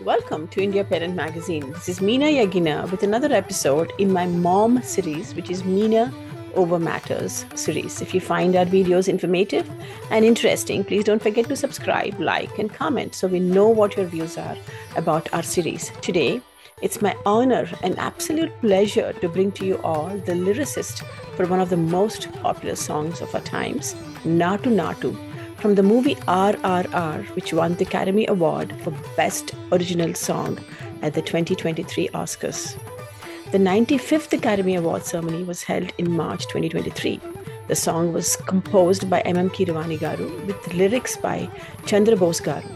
Welcome to India Parent Magazine. This is Meena Yagina with another episode in my mom series, which is Meena Over Matters series. If you find our videos informative and interesting, please don't forget to subscribe, like, and comment so we know what your views are about our series. Today, it's my honor and absolute pleasure to bring to you all the lyricist for one of the most popular songs of our times, Natu Natu, from the movie RRR, which won the Academy Award for Best Original Song at the 2023 Oscars. The 95th Academy Award ceremony was held in March 2023. The song was composed by M.M. Keeravani Garu with lyrics by Chandra Bose Garu.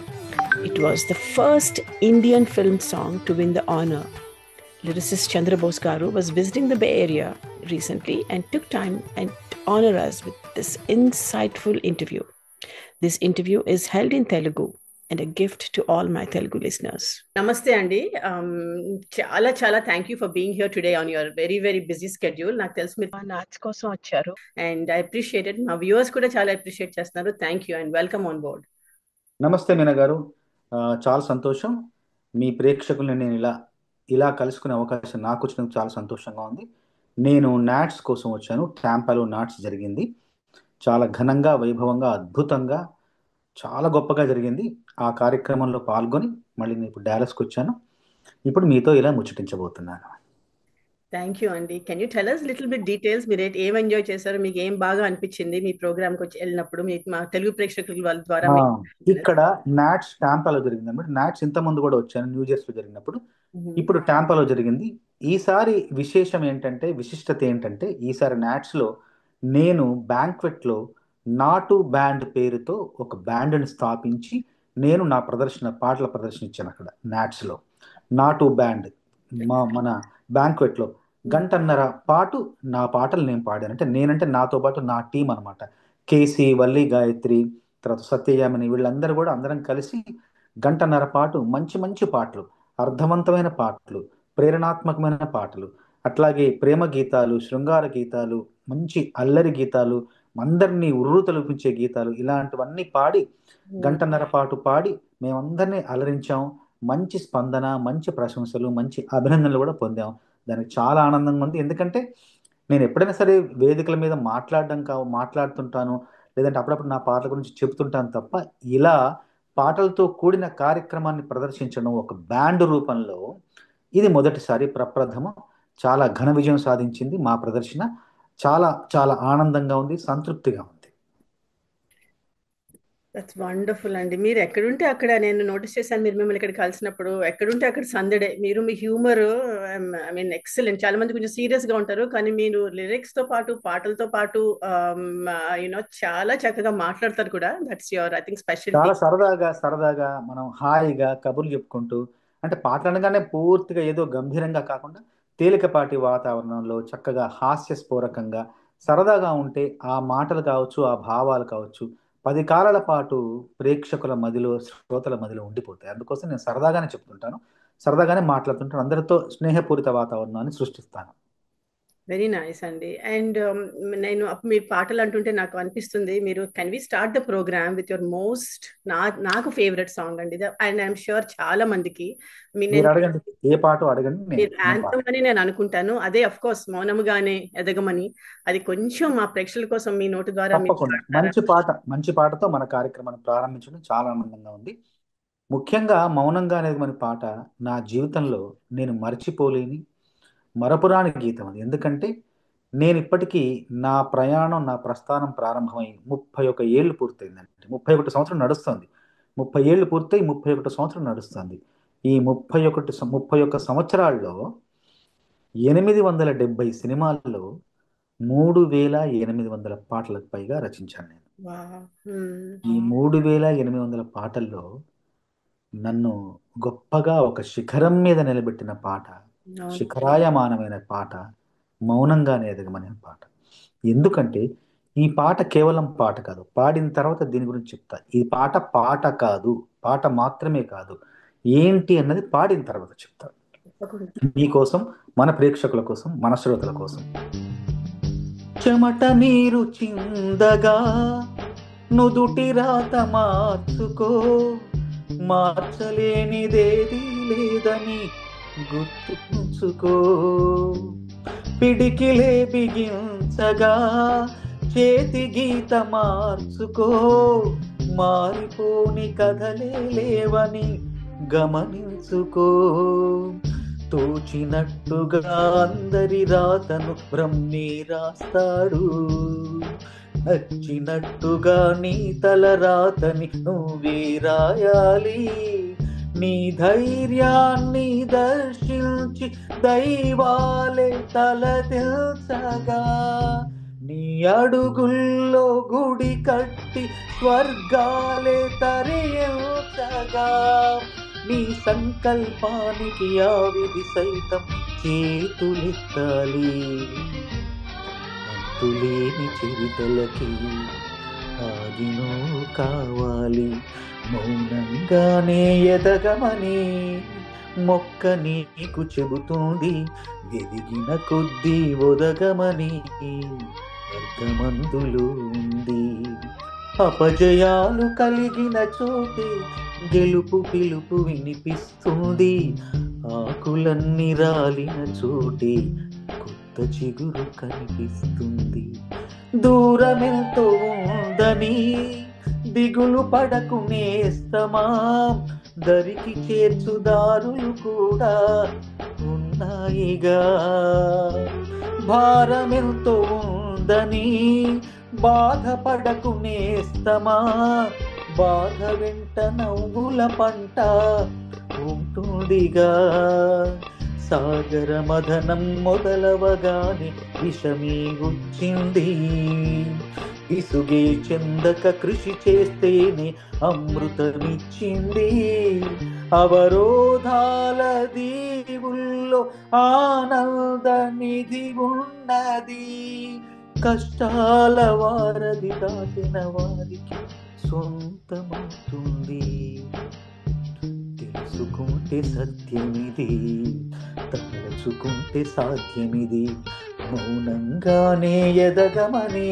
It was the first Indian film song to win the honor. Lyricist Chandra Bose Garu was visiting the Bay Area recently and took time and honor us with this insightful interview. This interview is held in Telugu and a gift to all my Telugu listeners. Namaste Andy. Chala thank you for being here today on your very very busy schedule. నాకు తెలుసు మీరు NATS కోసం వచ్చారు and I appreciate it. మా viewers కూడా చాలా appreciate చేస్తున్నారు. Thank you and welcome on board. నమస్తే మీనా గారు, చాలా సంతోషం. మీ ప్రేక్షకుల్ని నేను ఇలా కలుసుకునే అవకాశం నాకు వచ్చినందుకు చాలా సంతోషంగా ఉంది. నేను నాట్స్ కోసం వచ్చాను. టాంపాలో నాట్స్ జరిగింది. చాలా ఘనంగా, వైభవంగా, అద్భుతంగా, చాలా గొప్పగా జరిగింది. ఆ కార్యక్రమంలో పాల్గొని మళ్ళీ నేను ఇప్పుడు డాలస్కి వచ్చాను. ఇప్పుడు మీతో ఇలా ముచ్చటించబోతున్నాను. థ్యాంక్ యూ అండి. Can you tell us little bit details? మీరు ఏం ఎంజాయ్ చేశారు? మీకు ఏం బాగా అనిపించింది మీ ప్రోగ్రామ్కి వచ్చి వెళ్ళినప్పుడు? మీకు మా తెలుగు ప్రేక్షకుల వాళ్ళ ద్వారా ఇక్కడ నాట్స్ టాంపాలో జరిగింది అనమాట. నాట్స్ ఇంతకుముందు కూడా వచ్చాను న్యూ జెర్సీలో జరిగినప్పుడు. ఇప్పుడు టాంపాలో జరిగింది. ఈసారి విశేషం ఏంటంటే, విశిష్టత ఏంటంటే, ఈసారి నాట్స్లో నేను బ్యాంక్వెట్లో నాటు బ్యాండ్ పేరుతో ఒక బ్యాండ్ని స్థాపించి నేను నా పాటల ప్రదర్శన ఇచ్చాను అక్కడ నాట్స్లో. నాటు బ్యాండ్ మన బ్యాంక్వెట్లో గంటన్నర పాటు నా పాటలు నేను పాడాను. నేనంటే నాతో పాటు నా టీం అనమాట. కేసీ, వల్లి గాయత్రి, తర్వాత సత్యయామిని, వీళ్ళందరూ కూడా అందరం కలిసి గంటన్నర పాటు మంచి మంచి పాటలు, అర్థవంతమైన పాటలు, ప్రేరణాత్మకమైన పాటలు, అట్లాగే ప్రేమ గీతాలు, శృంగార గీతాలు, మంచి అల్లరి గీతాలు, అందరినీ ఉర్రు తలుపించే గీతాలు, ఇలాంటివన్నీ పాడి గంటన్నర పాటు పాడి మేమందరినీ అలరించాం. మంచి స్పందన, మంచి ప్రశంసలు, మంచి అభినందనలు కూడా పొందాం. దానికి చాలా ఆనందంగా ఉంది. ఎందుకంటే నేను ఎప్పుడైనా సరే వేదికల మీద మాట్లాడుతుంటాను, లేదంటే అప్పుడప్పుడు నా పాటల గురించి చెబుతుంటాను తప్ప ఇలా పాటలతో కూడిన కార్యక్రమాన్ని ప్రదర్శించడం ఒక బ్యాండ్ రూపంలో ఇది మొదటిసారి, ప్రప్రథమం. చాలా ఘన విజయం సాధించింది మా ప్రదర్శన. చాలా చాలా ఆనందంగా ఉంది, సంతృప్తిగా ఉంది. దట్స్ వండర్ఫుల్ అండి. మీరు ఎక్కడుంటే అక్కడ, నేను నోటీస్ చేశాను మీరు మిమ్మల్ని ఇక్కడ కలిసినప్పుడు, ఎక్కడుంటే అక్కడ సందడే. మీరు మీ హ్యూమర్ ఐ మీన్ ఎక్సలెంట్. చాలా మంది కొంచెం సీరియస్ గా ఉంటారు, కానీ మీరు లిరిక్స్ తో పాటు పాటలతో పాటు యూనో చాలా చక్కగా మాట్లాడతారు కూడా. That's your I think special. చాలా సరదాగా మనం హాయిగా కబుర్లు చెప్పుకుంటూ, పాటలు అనగానే పూర్తిగా ఏదో గంభీరంగా కాకుండా తేలికపాటి వాతావరణంలో చక్కగా హాస్యస్ఫూరకంగా సరదాగా ఉంటే ఆ మాటలు కావచ్చు, ఆ భావాలు కావచ్చు, 10 కాలాల పాటు ప్రేక్షకుల మదిలో, శ్రోతల మదిలో ఉండిపోతాయి. అందుకోసం నేను సరదాగానే చెప్తుంటాను, సరదాగానే మాట్లాడుతుంటాను, అందరితో స్నేహపూరిత వాతావరణాన్ని సృష్టిస్తాను. వెరీ నైస్ అండి. అండ్ నేను మీ పాటలు అంటుంటే నాకు అనిపిస్తుంది, మీరు can we start the programme with your most నాకు ఫేవరెట్ సాంగ్ అండి. అండ్ ఐఎమ్ ష్యూర్ చాలా మందికి అడగండి, ఏ పాట అడగండి. యాంథమ్ అని నేను అనుకుంటాను. అదే అఫ్ కోర్స్ మౌనముగానే ఎదగమని. అది కొంచెం మా ప్రేక్షకుల కోసం మీ నోటి ద్వారా మంచి పాటతో మన కార్యక్రమాన్ని ప్రారంభించడం చాలా ఆనందంగా ఉంది. ముఖ్యంగా మౌనంగానే ఎదగమని పాట నా జీవితంలో నేను మరచిపోలేని, మరపురాని గీతం అది. ఎందుకంటే నేను ఇప్పటికీ నా ప్రయాణం, నా ప్రస్థానం ప్రారంభమై 31 ఏళ్ళు పూర్తయిందంటే 31 సంవత్సరం నడుస్తుంది. 30 ఏళ్ళు పూర్తయి 31 సంవత్సరం నడుస్తుంది. ఈ 31 సంవత్సరాల్లో 870 సినిమాల్లో 3800 పాటలకు పైగా రచించాను నేను. ఈ 3800 పాటల్లో నన్ను గొప్పగా ఒక శిఖరం మీద నిలబెట్టిన పాట, శిఖరాయమానమైన పాట మౌనంగానే ఎదగమనే పాట. ఎందుకంటే ఈ పాట కేవలం పాట కాదు, పాడిన తర్వాత దీని గురించి చెప్తా. ఈ పాట కాదు, పాట మాత్రమే కాదు, ఏంటి అన్నది పాడిన తర్వాత చెప్తా. మీకోసం, మన ప్రేక్షకుల కోసం, మన శ్రోతల కోసం. చెమట నీరు చిందగా నుదుటి రాత మార్చుకో, మార్చలేనిదేదీ లేదని గుర్తుంచుకో. పిడికిలే బిగించగా చేతి గీత మార్చుకో. మారిపోని కథలే లేవని గమనించుకో. తోచినట్టుగా అందరి రాతను బ్రహ్మే రాస్తాడు. నచ్చినట్టుగా నీ తల రాతని నువ్వే రాయాలి. నీ ధైర్యాన్ని దర్శించి దైవాలే తలదిల్చగా. నీ అడుగుల్లో గుడి కట్టి స్వర్గాలే తరించగా. నీ సంకల్పానికి ఆ విధి సైతం చేతులెత్తాలి. అంతులేని చిరుతలకి ఆదినో కావాలి. మౌనంగానే ఎదగమని మొక్క నీకు చెబుతుంది. ఎదిగిన కొద్దీ ఒదగమని అర్థమందులో ఉంది. అపజయాలు కలిగిన చోటే గెలుపు పిలుపు వినిపిస్తుంది. ఆకులన్నీ రాలిన చోటే కొత్త చిగురు కనిపిస్తుంది. దూరమెంతో ఉందని దిగులు పడకు నేస్తమా. దరికి చేర్చుదారులు కూడా ఉన్నాయిగా. భారమెంతో ఉందని బాధపడకు నేస్తమా. బాధ వెంట నవ్వుల పంట ఉంటుందిగా. సాగర మదనం మొదలవగానే విషమే వచ్చింది. ఇసుగే చెందక కృషి చేస్తేనే అమృతమిచ్చింది. అవరోధాల దీవుల్లో ఆనంద నిధి ఉన్నది. కష్టాల వారధి దాటిన వారికి సొంతమవుతుంది. తెలుసుకుంటే సత్యమిది, తలచుకుంటే సాధ్యమిది. మౌనంగానే ఎదగమని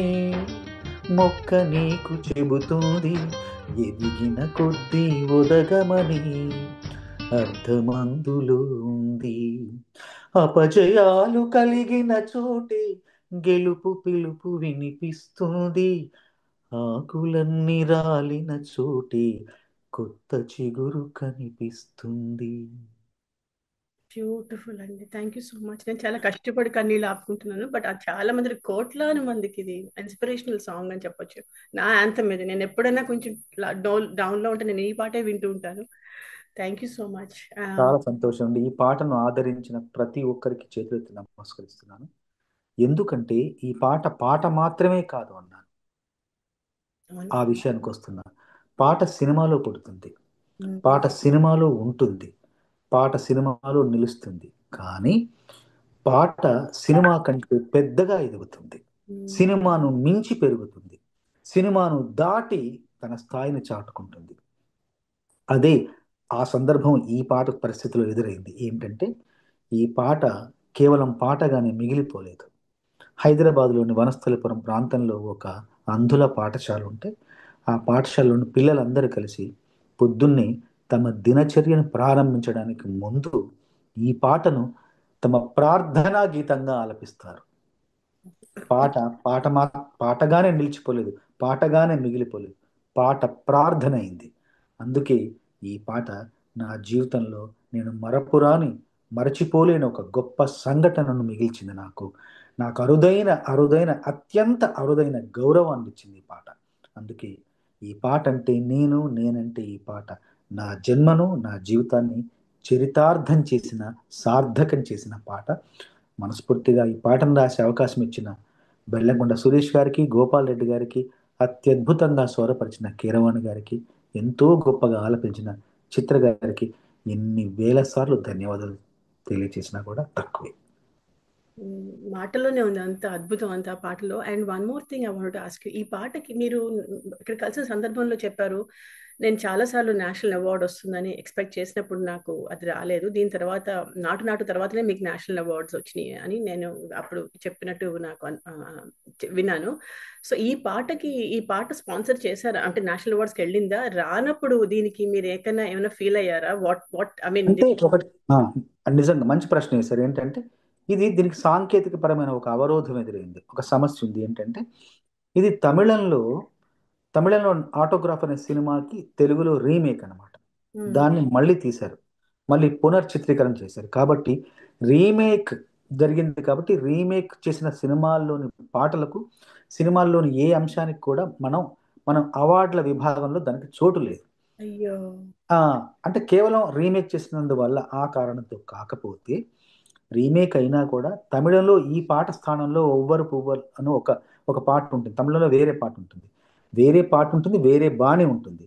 మొక్క నీకు చెబుతుంది. ఎదిగిన కొద్దీ ఒదగమని అర్థమందులో ఉంది. అపజయాలు కలిగిన చోటే గెలుపు పిలుపు వినిపిస్తుంది. ఆకులన్నీ రాలిన చోటే కొత్త చిగురు కనిపిస్తుంది. బ్యూటిఫుల్ అండి. Thank you so much. నేను చాలా కష్టపడి కన్నీళ్ళు ఆపుకుంటున్నాను, బట్ అది చాలా మంది, కోట్లాది మందికి ఇది ఇన్స్పిరేషనల్ సాంగ్ అని చెప్పొచ్చు. నా యాంథమ్ ఇది. నేను ఎప్పుడైనా కొంచెం డౌన్ లో ఉంటే నేను ఈ పాటే వింటూ ఉంటాను. Thank you so much. చాలా సంతోషం అండి. ఈ పాటను ఆదరించిన ప్రతి ఒక్కరికి చేతులెత్తి నమస్కరిస్తున్నాను. ఎందుకంటే ఈ పాట పాట మాత్రమే కాదు అన్నాను. ఆ విషయానికి వస్తున్నా. పాట సినిమాలో పుడుతుంది, పాట సినిమాలో ఉంటుంది, పాట సినిమాలో నిలుస్తుంది. కానీ పాట సినిమా కంటే పెద్దగా ఎదుగుతుంది, సినిమాను మించి పెరుగుతుంది, సినిమాను దాటి తన స్థాయిని చాటుకుంటుంది. అదే ఆ సందర్భం ఈ పాట పరిస్థితిలో ఎదురైంది. ఏంటంటే ఈ పాట కేవలం పాటగానే మిగిలిపోలేదు. హైదరాబాద్లోని వనస్థలిపురం ప్రాంతంలో ఒక అంధుల పాఠశాల ఉంటే ఆ పాఠశాలలోని పిల్లలందరూ కలిసి పొద్దున్నే తమ దినచర్యను ప్రారంభించడానికి ముందు ఈ పాటను తమ ప్రార్థనా గీతంగా ఆలపిస్తారు. పాట పాట మా పాటగానే నిలిచిపోలేదు, పాటగానే మిగిలిపోలేదు, పాట ప్రార్థన అయింది. అందుకే ఈ పాట నా జీవితంలో నేను మరచిపోలేని ఒక గొప్ప సంఘటనను మిగిల్చింది. నాకు అరుదైన అత్యంత అరుదైన గౌరవాన్ని ఇచ్చింది ఈ పాట. అందుకే ఈ పాట అంటే నేనంటే ఈ పాట నా జన్మను, నా జీవితాన్ని చరితార్థం చేసిన, సార్థకం చేసిన పాట. మనస్ఫూర్తిగా ఈ పాటను రాసే అవకాశం ఇచ్చిన బెల్లంకొండ సురేష్ గారికి, గోపాల్ రెడ్డి గారికి, అత్యద్భుతంగా స్వరపరిచిన కీరవాణి గారికి, ఎంతో గొప్పగా ఆలపించిన చిత్ర గారికి ఎన్ని వేల సార్లు ధన్యవాదాలు తెలియచేసినా కూడా తక్కువే. మాటలోనే ఉంది అంత అద్భుతం అంత ఆ పాటలో. And one more thing I want ask you, ఈ పాటకి మీరు ఇక్కడ కలిసిన సందర్భంలో చెప్పారు, నేను చాలాసార్లు నేషనల్ అవార్డ్ వస్తుందని ఎక్స్పెక్ట్ చేసినప్పుడు నాకు అది రాలేదు. దీని తర్వాత నాటు నాటు తర్వాతనే మీకు నేషనల్ అవార్డ్స్ వచ్చినాయి అని నేను అప్పుడు చెప్పినట్టు నాకు విన్నాను. సో ఈ పాట స్పాన్సర్ చేశారా, అంటే నేషనల్ అవార్డ్స్కి వెళ్ళిందా? రానప్పుడు దీనికి మీరు ఏమైనా ఫీల్ అయ్యారా? What what I mean. అంటే ఒకటి నిజంగా మంచి ప్రశ్న వేశారు. ఏంటంటే దీనికి సాంకేతిక పరమైన ఒక అవరోధం ఎదురైంది, ఒక సమస్య ఉంది. ఏంటంటే ఇది తమిళంలో ఆటోగ్రాఫ్ అనే సినిమాకి తెలుగులో రీమేక్ అన్నమాట. దాన్ని మళ్ళీ తీశారు, మళ్ళీ పునర్చిత్రీకరణ చేశారు. కాబట్టి రీమేక్ జరిగింది, కాబట్టి రీమేక్ చేసిన సినిమాల్లోని పాటలకు, సినిమాల్లోని ఏ అంశానికి కూడా మనం అవార్డుల విభాగంలో దానికి చోటు లేదు. అయ్యో. ఆ, అంటే కేవలం రీమేక్ చేసినందువల్ల ఆ కారణంతో కాకపోతే, రీమేక్ అయినా కూడా తమిళంలో ఈ పాట స్థానంలో ఒవ్వరు పువ్వలు అని ఒక పాట ఉంటుంది. తమిళంలో వేరే పాట ఉంటుంది, వేరే బాణి ఉంటుంది.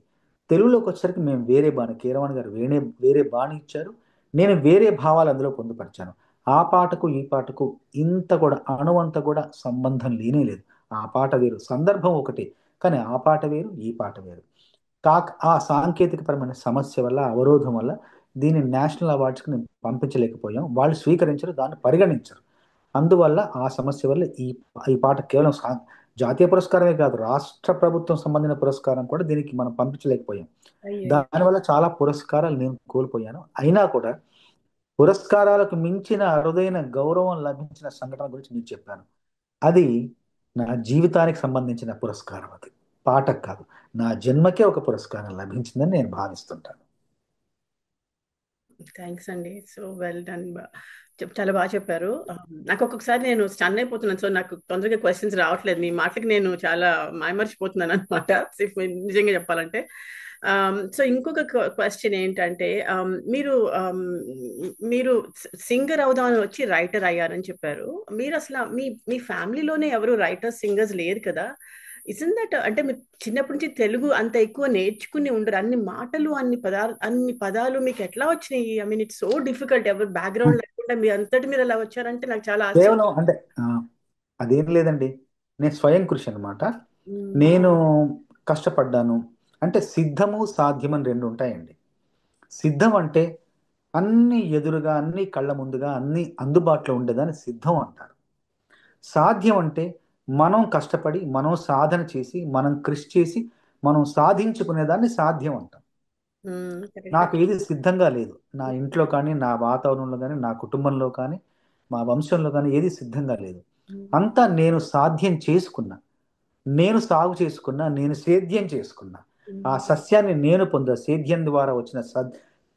తెలుగులోకి వచ్చేసరికి మేము వేరే బాణి, కీరవాణి గారు వేరే బాణి ఇచ్చారు, నేను వేరే భావాలు అందులో పొందుపరిచాను. ఆ పాటకు ఈ పాటకు ఇంత కూడా అణువంత కూడా సంబంధం లేనే లేదు. ఆ పాట వేరు, సందర్భం ఒకటి, కానీ ఆ పాట వేరు, ఈ పాట వేరు. ఆ సాంకేతికపరమైన సమస్య వల్ల, అవరోధం వల్ల దీన్ని నేషనల్ అవార్డ్స్కి నేను పంపించలేకపోయాం. వాళ్ళు స్వీకరించరు, దాన్ని పరిగణించరు. అందువల్ల ఆ సమస్య వల్ల ఈ పాట కేవలం జాతీయ పురస్కారమే కాదు, రాష్ట్ర ప్రభుత్వం సంబంధించిన పురస్కారం కూడా దీనికి మనం పంపించలేకపోయాం. అయ్యో. దానివల్ల చాలా పురస్కారాలు నేను కోల్పోయాను. అయినా కూడా పురస్కారాలకు మించిన అరుదైన గౌరవం లభించిన సంఘటన గురించి నేను చెప్పాను. అది నా జీవితానికి సంబంధించిన పురస్కారం. అది పాటకు కాదు, నా జన్మకే ఒక పురస్కారం లభించిందని నేను భావిస్తుంటాను. థ్యాంక్స్ అండి, సో వెల్ డన్. చాలా బాగా చెప్పారు. నాకు ఒక్కొక్కసారి నేను స్టన్ అయిపోతున్నాను, సో నాకు తొందరగా క్వశ్చన్స్ రావట్లేదు. మీ మాటకి నేను చాలా మాయమర్చిపోతున్నాను అనమాట, నిజంగా చెప్పాలంటే. సో ఇంకొక క్వశ్చన్ ఏంటంటే, మీరు మీరు సింగర్ అవుదామని వచ్చి రైటర్ అయ్యారని చెప్పారు. మీరు అసలు మీ ఫ్యామిలీలోనే ఎవరు రైటర్స్, సింగర్స్ లేరు కదా? ఇజన్ దట్, అంటే మీరు చిన్నప్పటి నుంచి తెలుగు అంత ఎక్కువ నేర్చుకుని ఉండరు, అన్ని పదాలు మీకు ఎట్లా వచ్చినాయి? I mean it's so difficult. ఎవరు బ్యాక్గ్రౌండ్ లేకుండా మీ అంతటి మీరు ఎలా వచ్చారంటే నాకు చాలా ఆశ్చర్యం. కేవలం అంటే అదేం లేదండి, నేను స్వయం కృషి అనమాట. నేను కష్టపడ్డాను. అంటే సిద్ధము సాధ్యం అని రెండు ఉంటాయండి. సిద్ధం అంటే అన్ని ఎదురుగా, అన్ని కళ్ళ ముందుగా, అన్ని అందుబాటులో ఉండేదాన్ని సిద్ధం అంటారు. సాధ్యం అంటే మనం కష్టపడి, మనం సాధన చేసి, మనం కృషి చేసి, మనం సాధించుకునేదాన్ని సాధ్యం అంటాం. నాకు ఏది సిద్ధంగా లేదు, నా ఇంట్లో కానీ, నా వాతావరణంలో కానీ, నా కుటుంబంలో కానీ, మా వంశంలో కానీ ఏది సిద్ధంగా లేదు. అంతా నేను సాధ్యం చేసుకున్నా, నేను సాగు చేసుకున్నా, నేను సేద్యం చేసుకున్నా. ఆ సస్యాన్ని నేను సేద్యం ద్వారా వచ్చిన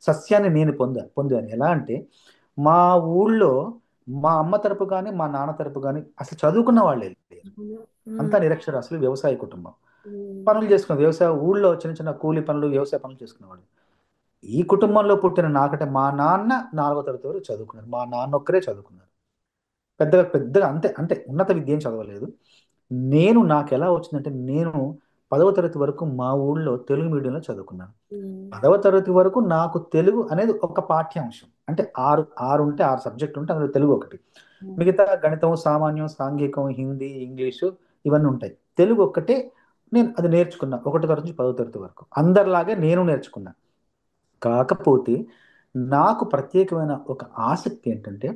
సస్యాన్ని నేను పొందాను. ఎలా అంటే మా ఊళ్ళో మా అమ్మ తరపు కానీ, మా నాన్న తరపు కానీ అసలు చదువుకున్న వాళ్ళే లేరు. అంతా నిరక్షరాస్యులు, వ్యవసాయ కుటుంబం. పనులు చేసుకున్న ఊళ్ళో చిన్న చిన్న కూలి పనులు, వ్యవసాయ పనులు చేసుకునేవాళ్ళు. ఈ కుటుంబంలో పుట్టిన నాకంటే మా నాన్న 4వ తరగతి వరకు చదువుకున్నారు. మా నాన్న ఒక్కరే చదువుకున్నారు. పెద్దగా పెద్దగా అంతే, అంటే ఉన్నత విద్య ఏం చదవలేదు. నాకు ఎలా వచ్చిందంటే, నేను 10వ తరగతి వరకు మా ఊళ్ళో తెలుగు మీడియంలో చదువుకున్నాను. 10వ తరగతి వరకు నాకు తెలుగు అనేది ఒక పాఠ్యాంశం. అంటే ఆరు ఉంటే 6 సబ్జెక్టులు ఉంటే అందులో తెలుగు ఒకటి. మిగతా గణితం, సామాన్యం, సాంఘికం, హిందీ, ఇంగ్లీషు ఇవన్నీ ఉంటాయి. తెలుగు ఒక్కటే నేను అది నేర్చుకున్నా 1వ తరగతి నుంచి 10వ తరగతి వరకు. అందరిలాగే నేను నేర్చుకున్నా. కాకపోతే నాకు ప్రత్యేకమైన ఒక ఆసక్తి ఏంటంటే,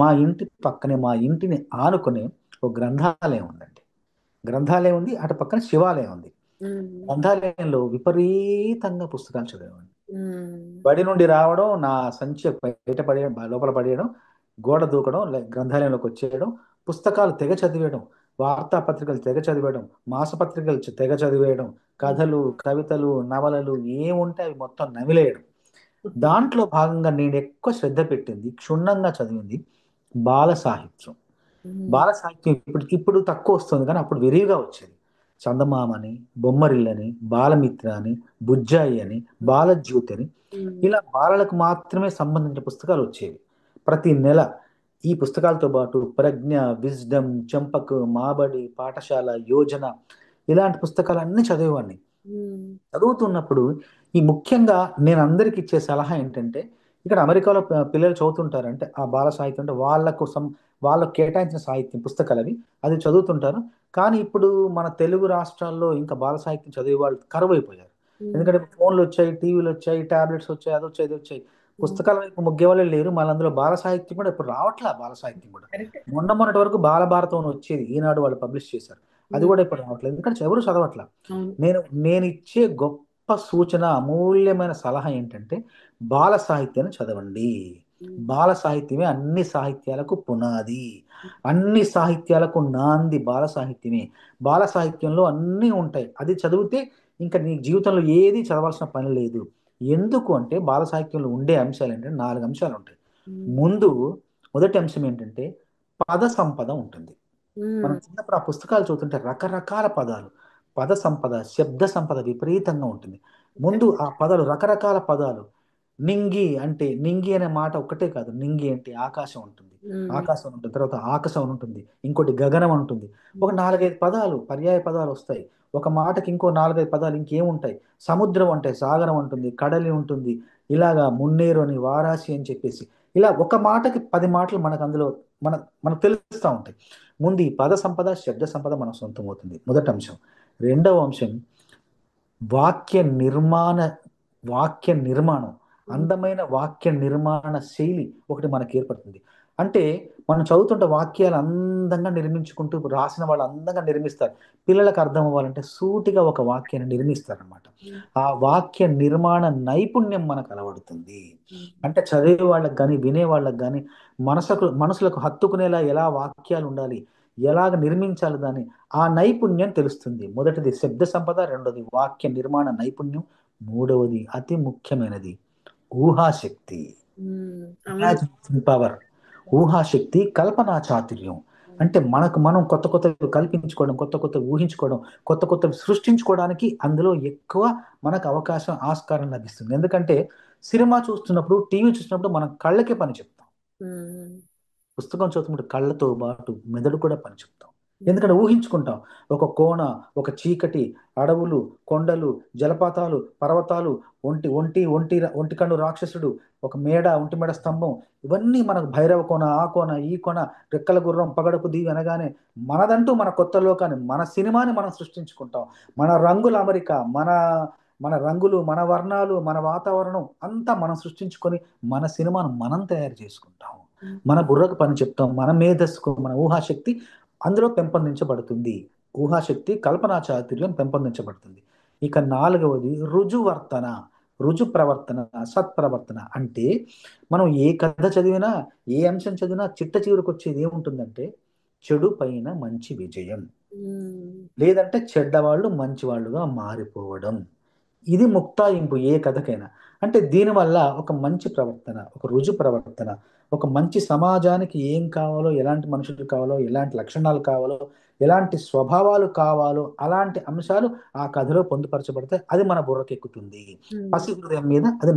మా ఇంటి పక్కనే, మా ఇంటిని ఆనుకునే ఒక గ్రంథాలయం ఉందండి. గ్రంథాలయం ఉంది, అటు పక్కన శివాలయం ఉంది. గ్రంథాలయంలో విపరీతంగా పుస్తకాలు చదివేవాడిని. బడి నుండి రావడం, నా సంచి బయట పడేయడం, లోపల పడేయడం, గోడ దూకడం, గ్రంథాలయంలోకి వచ్చేయడం, పుస్తకాలు తెగ చదివేయడం, వార్తాపత్రికలు తెగ చదివేయడం, మాసపత్రికలు తెగ చదివేయడం, కథలు, కవితలు, నవలలు ఏముంటే అవి మొత్తం నమిలేయడం. దాంట్లో భాగంగా నేను ఎక్కువ శ్రద్ధ పెట్టింది, క్షుణ్ణంగా చదివింది బాల సాహిత్యం. బాల సాహిత్యం ఇప్పుడు తక్కువ వస్తుంది, కానీ అప్పుడు విరివిగా వచ్చేది. చందమామని, బొమ్మరిల్లని, బాలమిత్ర అని, బుజ్జాయి అని, బాలజ్యోతి అని, ఇలా బాలలకు మాత్రమే సంబంధించిన పుస్తకాలు వచ్చేవి. ప్రతి నెల ఈ పుస్తకాలతో పాటు ప్రజ్ఞ, విజ్డమ్, చంపక్, మాబడి, పాఠశాల, యోజన, ఇలాంటి పుస్తకాలన్నీ చదివేవాడిని. చదువుతున్నప్పుడు ముఖ్యంగా నేను అందరికి ఇచ్చే సలహా ఏంటంటే, ఇక్కడ అమెరికాలో పిల్లలు చదువుతుంటారు, అంటే ఆ బాల సాహిత్యం అంటే వాళ్ళ కోసం వాళ్ళకు కేటాయించిన సాహిత్యం పుస్తకాలు అవి, అది చదువుతుంటారు. కానీ ఇప్పుడు మన తెలుగు రాష్ట్రాల్లో ఇంకా బాల సాహిత్యం చదివే వాళ్ళు కరువైపోయారు. ఎందుకంటే ఫోన్లు వచ్చాయి, టీవీలు వచ్చాయి, టాబ్లెట్స్ వచ్చాయి, అది వచ్చాయి, ఇది వచ్చాయి. పుస్తకాల వైపు మొగ్గే వాళ్ళే లేరు. మళ్ళీ అందులో బాల సాహిత్యం కూడా ఇప్పుడు రావట్లే. బాల సాహిత్యం కూడా కరెక్ట్. మొన్నటి వరకు బాలభారతం అని వచ్చేది, ఈనాడు వాళ్ళు పబ్లిష్ చేశారు. అది కూడా ఇప్పుడు రావట్లేదు, ఎందుకంటే ఎవరు చదవట్లా. అవును. నేను ఇచ్చే గొప్ప సూచన, అమూల్యమైన సలహా ఏంటంటే బాల సాహిత్యాన్ని చదవండి. బాల సాహిత్యమే అన్ని సాహిత్యాలకు పునాది, అన్ని సాహిత్యాలకు నాంది బాల సాహిత్యమే. బాల సాహిత్యంలో అన్నీ ఉంటాయి. అది చదివితే ఇంకా నీ జీవితంలో ఏది చదవాల్సిన పని లేదు. ఎందుకు అంటే బాల సాహిత్యంలో ఉండే అంశాలు ఏంటంటే 4 అంశాలు ఉంటాయి. ముందు మొదటి అంశం ఏంటంటే పద సంపద ఉంటుంది. మనం చిన్నప్పుడు ఆ పుస్తకాలు చదువుతుంటే రకరకాల పదాలు, పద సంపద, శబ్ద సంపద విపరీతంగా ఉంటుంది. ముందు ఆ పదాలు, రకరకాల పదాలు. నింగి అంటే, నింగి అనే మాట ఒక్కటే కాదు. నింగి అంటే ఆకాశం ఉంటుంది, ఆకాశం ఉంటుంది, తర్వాత ఆకాశం అని ఉంటుంది, ఇంకోటి గగనం ఉంటుంది. ఒక 4-5 పదాలు, పర్యాయ పదాలు వస్తాయి. ఒక మాటకి ఇంకో 4-5 పదాలు ఇంకేముంటాయి. సముద్రం అంటే సాగరం ఉంటుంది, కడలి ఉంటుంది, ఇలాగా మున్నేరు అని, వారాసి అని చెప్పేసి, ఇలా ఒక మాటకి 10 మాటలు మనకు అందులో మన మనకు తెలుస్తూ ఉంటాయి. ముందు ఈ పద సంపద, శబ్ద సంపద మన సొంతం అవుతుంది, మొదటి అంశం. రెండవ అంశం వాక్య నిర్మాణ వాక్య నిర్మాణం. అందమైన వాక్య నిర్మాణ శైలి ఒకటి మనకి ఏర్పడుతుంది. అంటే మనం చదువుతుంటే వాక్యాలు అందంగా నిర్మించుకుంటూ రాసిన వాళ్ళు అందంగా నిర్మిస్తారు. పిల్లలకు అర్థం అవ్వాలంటే సూటిగా ఒక వాక్యాన్ని నిర్మిస్తారనమాట. ఆ వాక్య నిర్మాణ నైపుణ్యం మనకు అలవడుతుంది. అంటే చదివే వాళ్ళకి కానీ వినే వాళ్ళకి కానీ మనసులకు హత్తుకునేలా ఎలా వాక్యాలు ఉండాలి, ఎలాగ నిర్మించాలి దాన్ని, ఆ నైపుణ్యం తెలుస్తుంది. మొదటిది శబ్ద సంపద, రెండోది వాక్య నిర్మాణ నైపుణ్యం, మూడవది అతి ముఖ్యమైనది ఊహాశక్తి, ఇమాజినేషన్ పవర్. ఊహాశక్తి, కల్పనా చాతుర్యం. అంటే మనకు మనం కొత్త కొత్తవి కల్పించుకోవడం, కొత్త కొత్త ఊహించుకోవడం, కొత్త కొత్తవి సృష్టించుకోవడానికి అందులో ఎక్కువ మనకు అవకాశం, ఆస్కారం లభిస్తుంది. ఎందుకంటే సినిమా చూస్తున్నప్పుడు, టీవీ చూస్తున్నప్పుడు మనం కళ్ళకే పని చెప్తాం. పుస్తకం చదువుతున్నప్పుడు కళ్ళతో పాటు మెదడు కూడా పని చెప్తాం. ఎందుకంటే ఊహించుకుంటాం. ఒక కోణ, ఒక చీకటి, అడవులు, కొండలు, జలపాతాలు, పర్వతాలు, ఒంటి ఒంటి ఒంటి ఒంటి కన్ను రాక్షసుడు, ఒక మేడ, ఒంటి మేడ స్తంభం, ఇవన్నీ మనకు భైరవ కోణ, ఆ కోణ, ఈ కోణ, రెక్కల గుర్రం, పగడపు దీవి అనగానే మనదంటూ మన కొత్త లోకాన్ని, మన సినిమాని మనం సృష్టించుకుంటాం. మన రంగుల అమరిక, మన రంగులు, మన వర్ణాలు, మన వాతావరణం అంతా మనం సృష్టించుకొని మన సినిమాను మనం తయారు చేసుకుంటాం. మన బుర్రకు పని చెప్తాం, మన మేధస్సుకు, మన ఊహాశక్తి అందులో పెంపొందించబడుతుంది. ఊహాశక్తి, కల్పనా చాతుర్యం పెంపొందించబడుతుంది. ఇక నాలుగవది రుజువర్తన, రుజు ప్రవర్తన, సత్ప్రవర్తన. అంటే మనం ఏ కథ చదివినా, ఏ అంశం చదివినా చిట్ట చివరికి వచ్చేది ఏముంటుందంటే చెడు పైన మంచి విజయం, లేదంటే చెడ్డవాళ్ళు మంచివాళ్ళుగా మారిపోవడం. ఇది ముక్తాయింపు ఏ కథకైనా. అంటే దీనివల్ల ఒక మంచి ప్రవర్తన, ఒక రుజు ప్రవర్తన, ఒక మంచి సమాజానికి ఏం కావాలో, ఎలాంటి మనుషులు కావాలో, ఎలాంటి లక్షణాలు కావాలో, ఎలాంటి స్వభావాలు కావాలో, అలాంటి అంశాలు ఆ కథలో పొందుపరచబడతాయి. అది మన బుర్రకెక్కుతుంది. పసి హృదయం మీద అది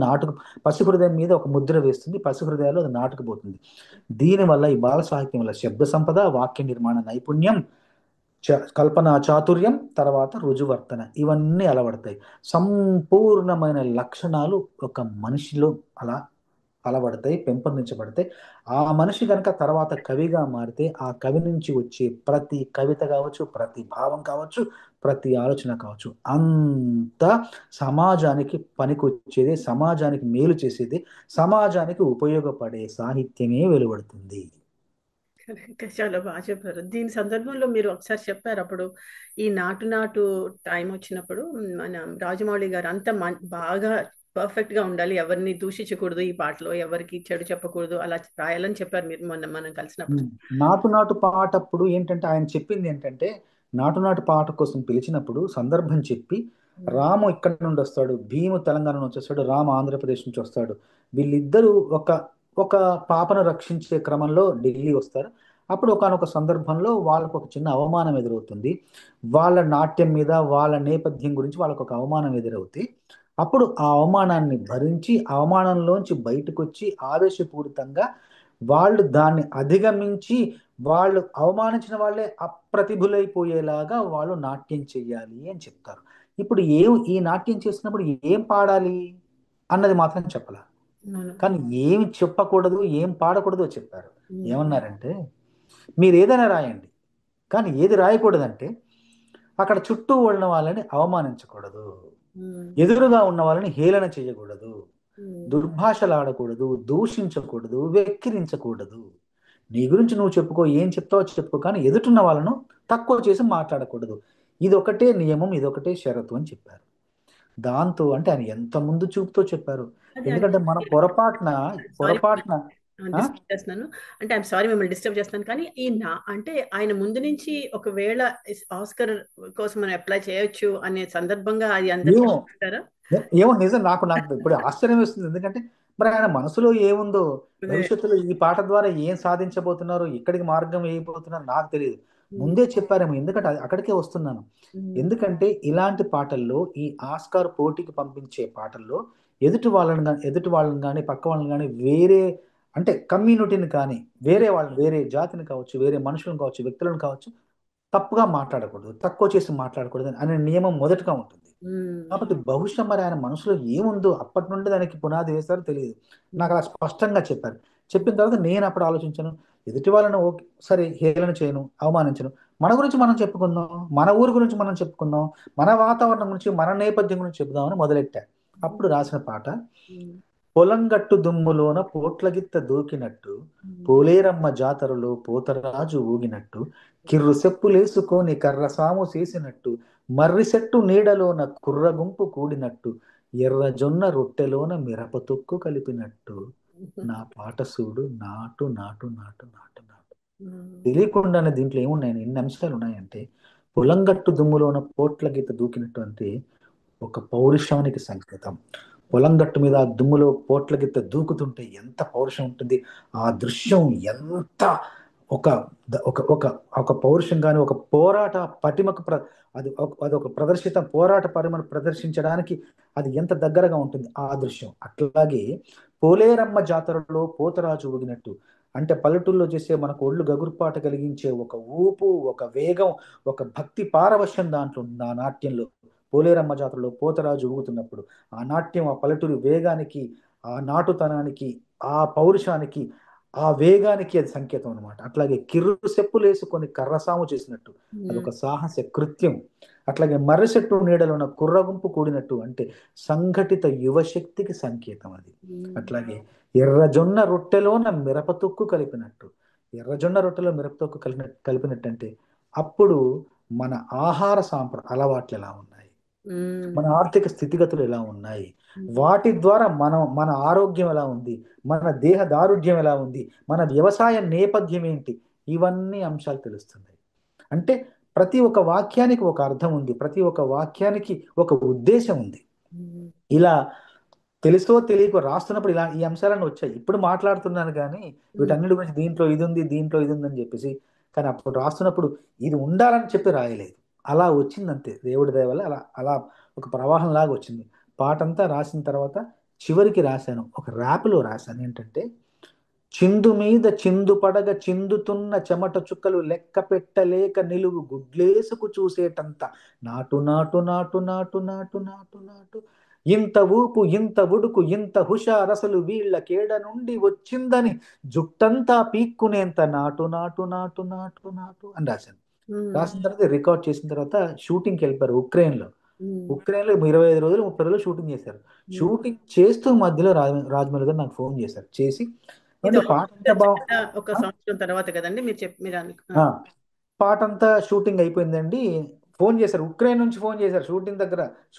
పసి హృదయం మీద ఒక ముద్ర వేస్తుంది. పసి హృదయాలు అది నాటుకుపోతుంది. దీనివల్ల ఈ బాల సాహిత్యం వల్ల శబ్ద సంపద, వాక్య నిర్మాణ నైపుణ్యం, కల్పనా చాతుర్యం, తర్వాత రుజువర్తన, ఇవన్నీ అలవడతాయి. సంపూర్ణమైన లక్షణాలు ఒక మనిషిలో అలా అలవడతాయి, పెంపొందించబడతాయి. ఆ మనిషి కనుక తర్వాత కవిగా మారితే ఆ కవి నుంచి వచ్చే ప్రతి కవిత కావచ్చు, ప్రతి భావం కావచ్చు, ప్రతి ఆలోచన కావచ్చు, అంత సమాజానికి పనికొచ్చేది, సమాజానికి మేలు చేసేది, సమాజానికి ఉపయోగపడే సాహిత్యమే వెలువడుతుంది. చాలా బాగా చెప్పారు. దీని సందర్భంలో మీరు ఒకసారి చెప్పారు అప్పుడు, ఈ నాటు టైం వచ్చినప్పుడు మన రాజమౌళి గారు అంత బాగా పర్ఫెక్ట్ గా ఉండాలి, ఎవరిని దూషించకూడదు, ఈ పాటలో ఎవరికి చెడు చెప్పకూడదు, అలా రాయాలని చెప్పారు మీరు మొన్న మనం కలిసినప్పుడు. నాటు పాటప్పుడు ఏంటంటే ఆయన చెప్పింది ఏంటంటే, నాటు పాట కోసం పిలిచినప్పుడు సందర్భం చెప్పి, రాము ఇక్కడ నుండి వస్తాడు, భీము తెలంగాణ నుంచి వస్తాడు, రాము ఆంధ్రప్రదేశ్ నుంచి వస్తాడు, వీళ్ళిద్దరూ ఒక ఒక పాపను రక్షించే క్రమంలో ఢిల్లీ వస్తారు. అప్పుడు ఒకానొక సందర్భంలో వాళ్ళకు ఒక చిన్న అవమానం ఎదురవుతుంది. వాళ్ళ నాట్యం మీద, వాళ్ళ నేపథ్యం గురించి వాళ్ళకు ఒక అవమానం ఎదురవుతుంది. అప్పుడు ఆ అవమానాన్ని భరించి, అవమానంలోంచి బయటకు వచ్చి ఆవేశపూరితంగా వాళ్ళు దాన్ని అధిగమించి, వాళ్ళు అవమానించిన వాళ్ళే అప్రతిభులైపోయేలాగా వాళ్ళు నాట్యం చెయ్యాలి అని చెప్తారు. ఇప్పుడు ఈ నాట్యం చేసినప్పుడు ఏం పాడాలి అన్నది మాత్రం చెప్పాల. అవును. కానీ ఏం చెప్పకూడదు, ఏం పాడకూడదో చెప్పారు. ఉమ్, ఏమన్నారంటే, మీరు ఏదైనా రాయండి, కానీ ఏది రాయకూడదంటే అక్కడ చుట్టూ ఉన్న వాళ్ళని అవమానించకూడదు, ఉమ్, ఎదురుగా ఉన్న వాళ్ళని హేళన చేయకూడదు, ఉమ్, దుర్భాషలాడకూడదు, దూషించకూడదు, వెక్కిరించకూడదు. నీ గురించి నువ్వు చెప్పుకో, ఏం చెప్తావో చెప్పుకో, కానీ ఎదుటిన్న వాళ్ళను తక్కువ చేసి మాట్లాడకూడదు. ఇదొకటే నియమం, ఇదొకటే షరతు అని చెప్పారు. దాంతో అంటే ఆయన ఎంత ముందు చూపుతో చెప్పారు. అదే ఎందుకంటే మన పొరపాటున సారీ పొరపాటున ఆ? డిస్టర్బ్ చేస్తున్నాను. అంటే ఐఎమ్ సారీ మిమ్మల్ని డిస్టర్బ్ చేస్తున్నాను, కానీ ఈ నా అంటే ఆయన ముందు నుంచి ఒకవేళ ఆస్కర్ కోసం మనం అప్లై చేయొచ్చు అనే సందర్భంగా అది అందరు ఏమో చెప్తారా? ఏమో నిజం, నాకు నాకు ఇప్పుడు ఆశ్చర్యం వేస్తుంది. ఎందుకంటే మరి ఆయన మనసులో ఏముందో, అదే. భవిష్యత్తులో ఈ పాట ద్వారా ఏం సాధించబోతున్నారు, ఎక్కడికి మార్గం వేయబోతున్నారు నాకు తెలియదు. ఉమ్, ముందే చెప్పారేమో, ఎందుకంటే అక్కడికే వస్తున్నాను. ఉమ్, ఎందుకంటే ఇలాంటి పాటల్లో, ఈ ఆస్కార్ పోటీకి పంపించే పాటల్లో ఎదుటి వాళ్ళని కానీ పక్క వాళ్ళని కానీ వేరే అంటే కమ్యూనిటీని కానీ ఉమ్, వేరే వాళ్ళని, వేరే జాతిని కావచ్చు, వేరే మనుషులను కావచ్చు, వ్యక్తులను కావచ్చు, తప్పుగా మాట్లాడకూడదు, తక్కువ చేసి మాట్లాడకూడదు అనే నియమం మొదటగా ఉంటుంది. ఉమ్, కాబట్టి బహుశా మరి ఆయన మనసులో ఏముందో అప్పటి నుండి దానికి పునాది వేస్తారో తెలియదు. నాకు ఉమ్, అలా స్పష్టంగా చెప్పారు. చెప్పిన తర్వాత నేను అప్పుడు ఆలోచించాను, ఎదుటి వాళ్ళని ఓకే సరే హేళన చేయను, అవమానించను, మన గురించి మనం చెప్పుకుందాం, మన ఊరు గురించి మనం చెప్పుకుందాం, మన వాతావరణం గురించి, మన నేపథ్యం గురించి చెప్పుదామని మొదలెట్టా. అప్పుడు రాసిన పాట, ఉమ్, పొలంగట్టు దుమ్ములోన పోట్లగిత్త దూకినట్టు, ఉమ్, పోలేరమ్మ జాతరలో పోతరాజు ఊగినట్టు, కిర్రు సెప్పులేసుకొని కర్రసాము చేసినట్టు, మర్రి చెట్టు నీడలోన కుర్ర గుంపు కూడినట్టు, ఎర్ర జొన్న రొట్టెలోన మిరప తొక్కు కలిపినట్టు, నా పాట సూడు నాటు నాటు నాటు నాటు నాటు. ఉమ్, తెలియకుండానే దీంట్లో ఏమున్నాయని ఎన్ని అంశాలు ఉన్నాయంటే, పొలంగట్టు దుమ్ములోన పోట్ల గీత దూకినట్టు అంటే ఒక పౌరుషానికి సంకేతం. పొలం గట్టు మీద ఆ దుమ్ములో పోట్ల గిత్త దూకుతుంటే ఎంత పౌరుషం ఉంటుంది. ఆ దృశ్యం ఎంత ఒక ఒక ఒక ఒక పౌరుషం కానీ, ఒక పోరాట పటిమకు అది ఒక పోరాట పరిమను ప్రదర్శించడానికి అది ఎంత దగ్గరగా ఉంటుంది ఆ దృశ్యం. అట్లాగే పోలేరమ్మ జాతరలో పోతరాజు ఊగినట్టు అంటే పల్లెటూళ్ళలో చేసే మనకు ఒళ్ళు గగుర్పాట కలిగించే ఒక ఊపు, ఒక వేగం, ఒక భక్తి పారవశ్యం దాంట్లో ఉంది ఆ నాట్యంలో. పోలేరమ్మ జాతరలో పోతరాజు ఊగుతున్నప్పుడు ఆ నాట్యం, ఆ పల్లెటూరి వేగానికి, ఆ నాటుతనానికి, ఆ పౌరుషానికి, ఆ వేగానికి అది సంకేతం అనమాట. అట్లాగే కిర్రు సెప్పులేసుకొని కర్రసాము చేసినట్టు ఉమ్, అదొక సాహస కృత్యం. అట్లాగే మర్రి చెట్టు నీడలో ఉన్న కుర్రగుంపు కూడినట్టు అంటే సంఘటిత యువశక్తికి సంకేతం అది. ఉమ్, అట్లాగే ఎర్రజొన్న రొట్టెలోన మిరపతొక్కు కలిపినట్టు, ఎర్రజొన్న రొట్టెలో మిరపతొక్కు కలిపినట్టు అంటే అప్పుడు మన ఆహార అలవాట్లు ఎలా ఉన్నాయి, ఉమ్, మన ఆర్థిక స్థితిగతులు ఎలా ఉన్నాయి, ఉమ్, వాటి ద్వారా మన ఆరోగ్యం ఎలా ఉంది, మన దేహ దారుఢ్యం ఎలా ఉంది, మన వ్యవసాయ నేపథ్యం ఏంటి, ఇవన్నీ అంశాలు తెలుస్తున్నాయి. అంటే ప్రతి ఒక్క వాక్యానికి ఒక అర్థం ఉంది, ప్రతి ఒక్క వాక్యానికి ఒక ఉద్దేశం ఉంది. ఉమ్, ఇలా తెలుసో తెలియకో రాస్తున్నప్పుడు ఇలా ఈ అంశాలన్నీ వచ్చాయి. ఇప్పుడు మాట్లాడుతున్నాను కానీ ఉమ్, వీటన్నిటి గురించి దీంట్లో ఇది ఉంది, దీంట్లో ఇది ఉందని చెప్పేసి, కానీ అప్పుడు రాస్తున్నప్పుడు ఇది ఉండాలని చెప్పి రాయలేదు. అలా వచ్చింది అంతే, దేవుడి దయ వల్ల అలా అలా ఒక ప్రవాహం లాగా వచ్చింది. పాటంతా రాసిన తర్వాత చివరికి రాశాను, ఒక ర్యాప్లో రాశాను ఏంటంటే, చిందు మీద చిందు పడగ చిందుతున్న చెమట చుక్కలు లెక్క పెట్టలేక నిలువు గుడ్లేసుకు చూసేటంత నాటు నాటు నాటు నాటు నాటు నాటు నాటు, ఇంత ఊపు ఇంత ఉడుకు ఇంత హుషారసలు వీళ్ళ కేడ నుండి వచ్చిందని జుట్టంతా పీక్కునేంత నాటు నాటు నాటు నాటు నాటు అని రాశాను. ఉమ్, రాసిన తర్వాత రికార్డ్ చేసిన తర్వాత షూటింగ్కి వెళ్ళిపోయారు ఉక్రెయిన్లో. ఉమ్, ఉక్రెయిన్లో 25 రోజులు 30 రోజులు షూటింగ్ చేశారు. ఉమ్. షూటింగ్ చేస్తూ మధ్యలో రాజమౌళి గారు నాకు ఫోన్ చేశారు. చేసి ఇది "ఏమండి పాట అంతా ఒక సంవత్సరం తర్వాత కదండి మీరు మీరు ఆ, పాట అంతా షూటింగ్ అయిపోయిందండి, ఫోన్ చేశారు ఉక్రెయిన్ నుంచి, ఫోన్ చేశారు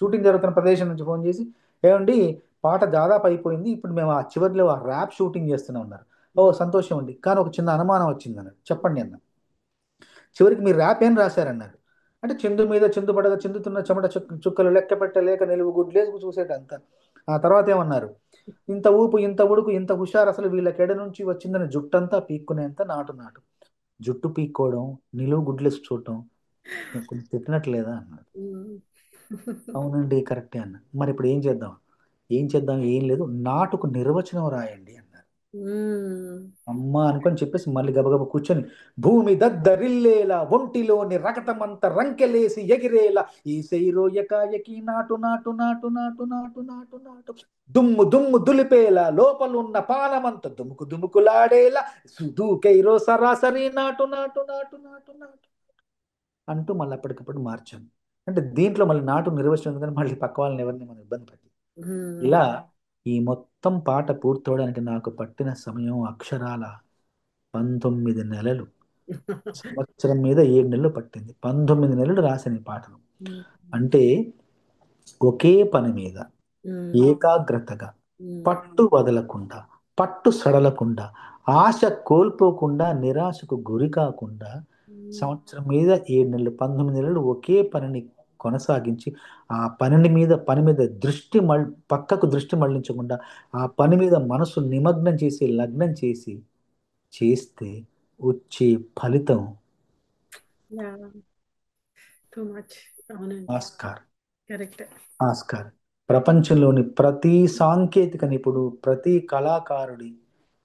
షూటింగ్ జరుగుతున్న ప్రదేశం నుంచి ఫోన్ చేసి, ఏమండి పాట దాదాపు అయిపోయింది, ఇప్పుడు మేము ఆ చివరిలో ఆ ర్యాప్ షూటింగ్ చేస్తున్నాం అన్నారు. ఓ సంతోషం అండి, కానీ ఒక చిన్న అనుమానం వచ్చింది అన్నారు. చెప్పండి అన్న. చివరికి మీరు ర్యాప్ ఏం రాశారన్నారు. అంటే చిందు మీద చిందు పడగ చిందుతున్న చెమట చుక్కలు లెక్క పెట్టలేక నిలువు గుడ్లేసుకు చూసేటంత. ఆ తర్వాత ఏమన్నారు, ఇంత ఊపు ఇంత ఉడుకు ఇంత హుషారు అసలు వీళ్ళ కెడ నుంచి వచ్చిందని జుట్టంతా పీక్కునేంత నాటు నాటు. జుట్టు పీక్కోవడం, నిలువు గుడ్లేసి చూడటం కొంచెం తిట్టినట్లేదా అన్నాడు. ఉమ్, అవునండి కరెక్టే అన్న. మరి ఇప్పుడు ఏం చేద్దాం, ఏం చేద్దాం, ఏం లేదు, నాటుకు నిర్వచనం రాయండి అన్నారు. ఉమ్, అమ్మ అనుకొని చెప్పేసి మళ్ళీ గబగబ కూర్చొని, భూమి దద్దరిల్లేలా ఒంటిలోని రకతమంత రంకెలేసి ఎగిరేలా ఈ శైరోయకాయకి నాటు నాటు నాటు నాటు నాటు నాటు నాటు దుమ్ము దుమ్ము దులిపేలా లోపలున్న పానమంత దుముకు దుముకులాడేలా దూకైరో సరాసరి నాటు నాటు నాటు నాటు నాటు అంటూ మళ్ళీ అప్పటికప్పుడు మార్చాను. అంటే దీంట్లో మళ్ళీ నాటు నిర్వచనం ఉంది కానీ మళ్ళీ పక్క వాళ్ళని ఎవరిని మనం ఇబ్బంది పెట్టాలి. ఇలా ఈ మొత్తం పాట పూర్తవడానికి నాకు పట్టిన సమయం అక్షరాల 19 నెలలు. సంవత్సరం మీద 7 నెలలు పట్టింది. 19 నెలలు రాశాను ఈ పాటను. అంటే ఒకే పని మీద ఏకాగ్రతగా, పట్టు వదలకుండా, పట్టు సడలకుండా, ఆశ కోల్పోకుండా, నిరాశకు గురి కాకుండా సంవత్సరం మీద 7 నెలలు, 19 నెలలు ఒకే పనిని కొనసాగించి ఆ పని మీద పక్కకు దృష్టి మళ్లించకుండా ఆ పని మీద మనసు నిమగ్నం చేసి లగ్నం చేసి చేస్తే వచ్చే ఫలితం టూ మచ్. అవునండి, ఆస్కార్. కరెక్ట్. ఆస్కార్ ప్రపంచంలోని ప్రతి సాంకేతిక నిపుణుడు, ప్రతి కళాకారుడి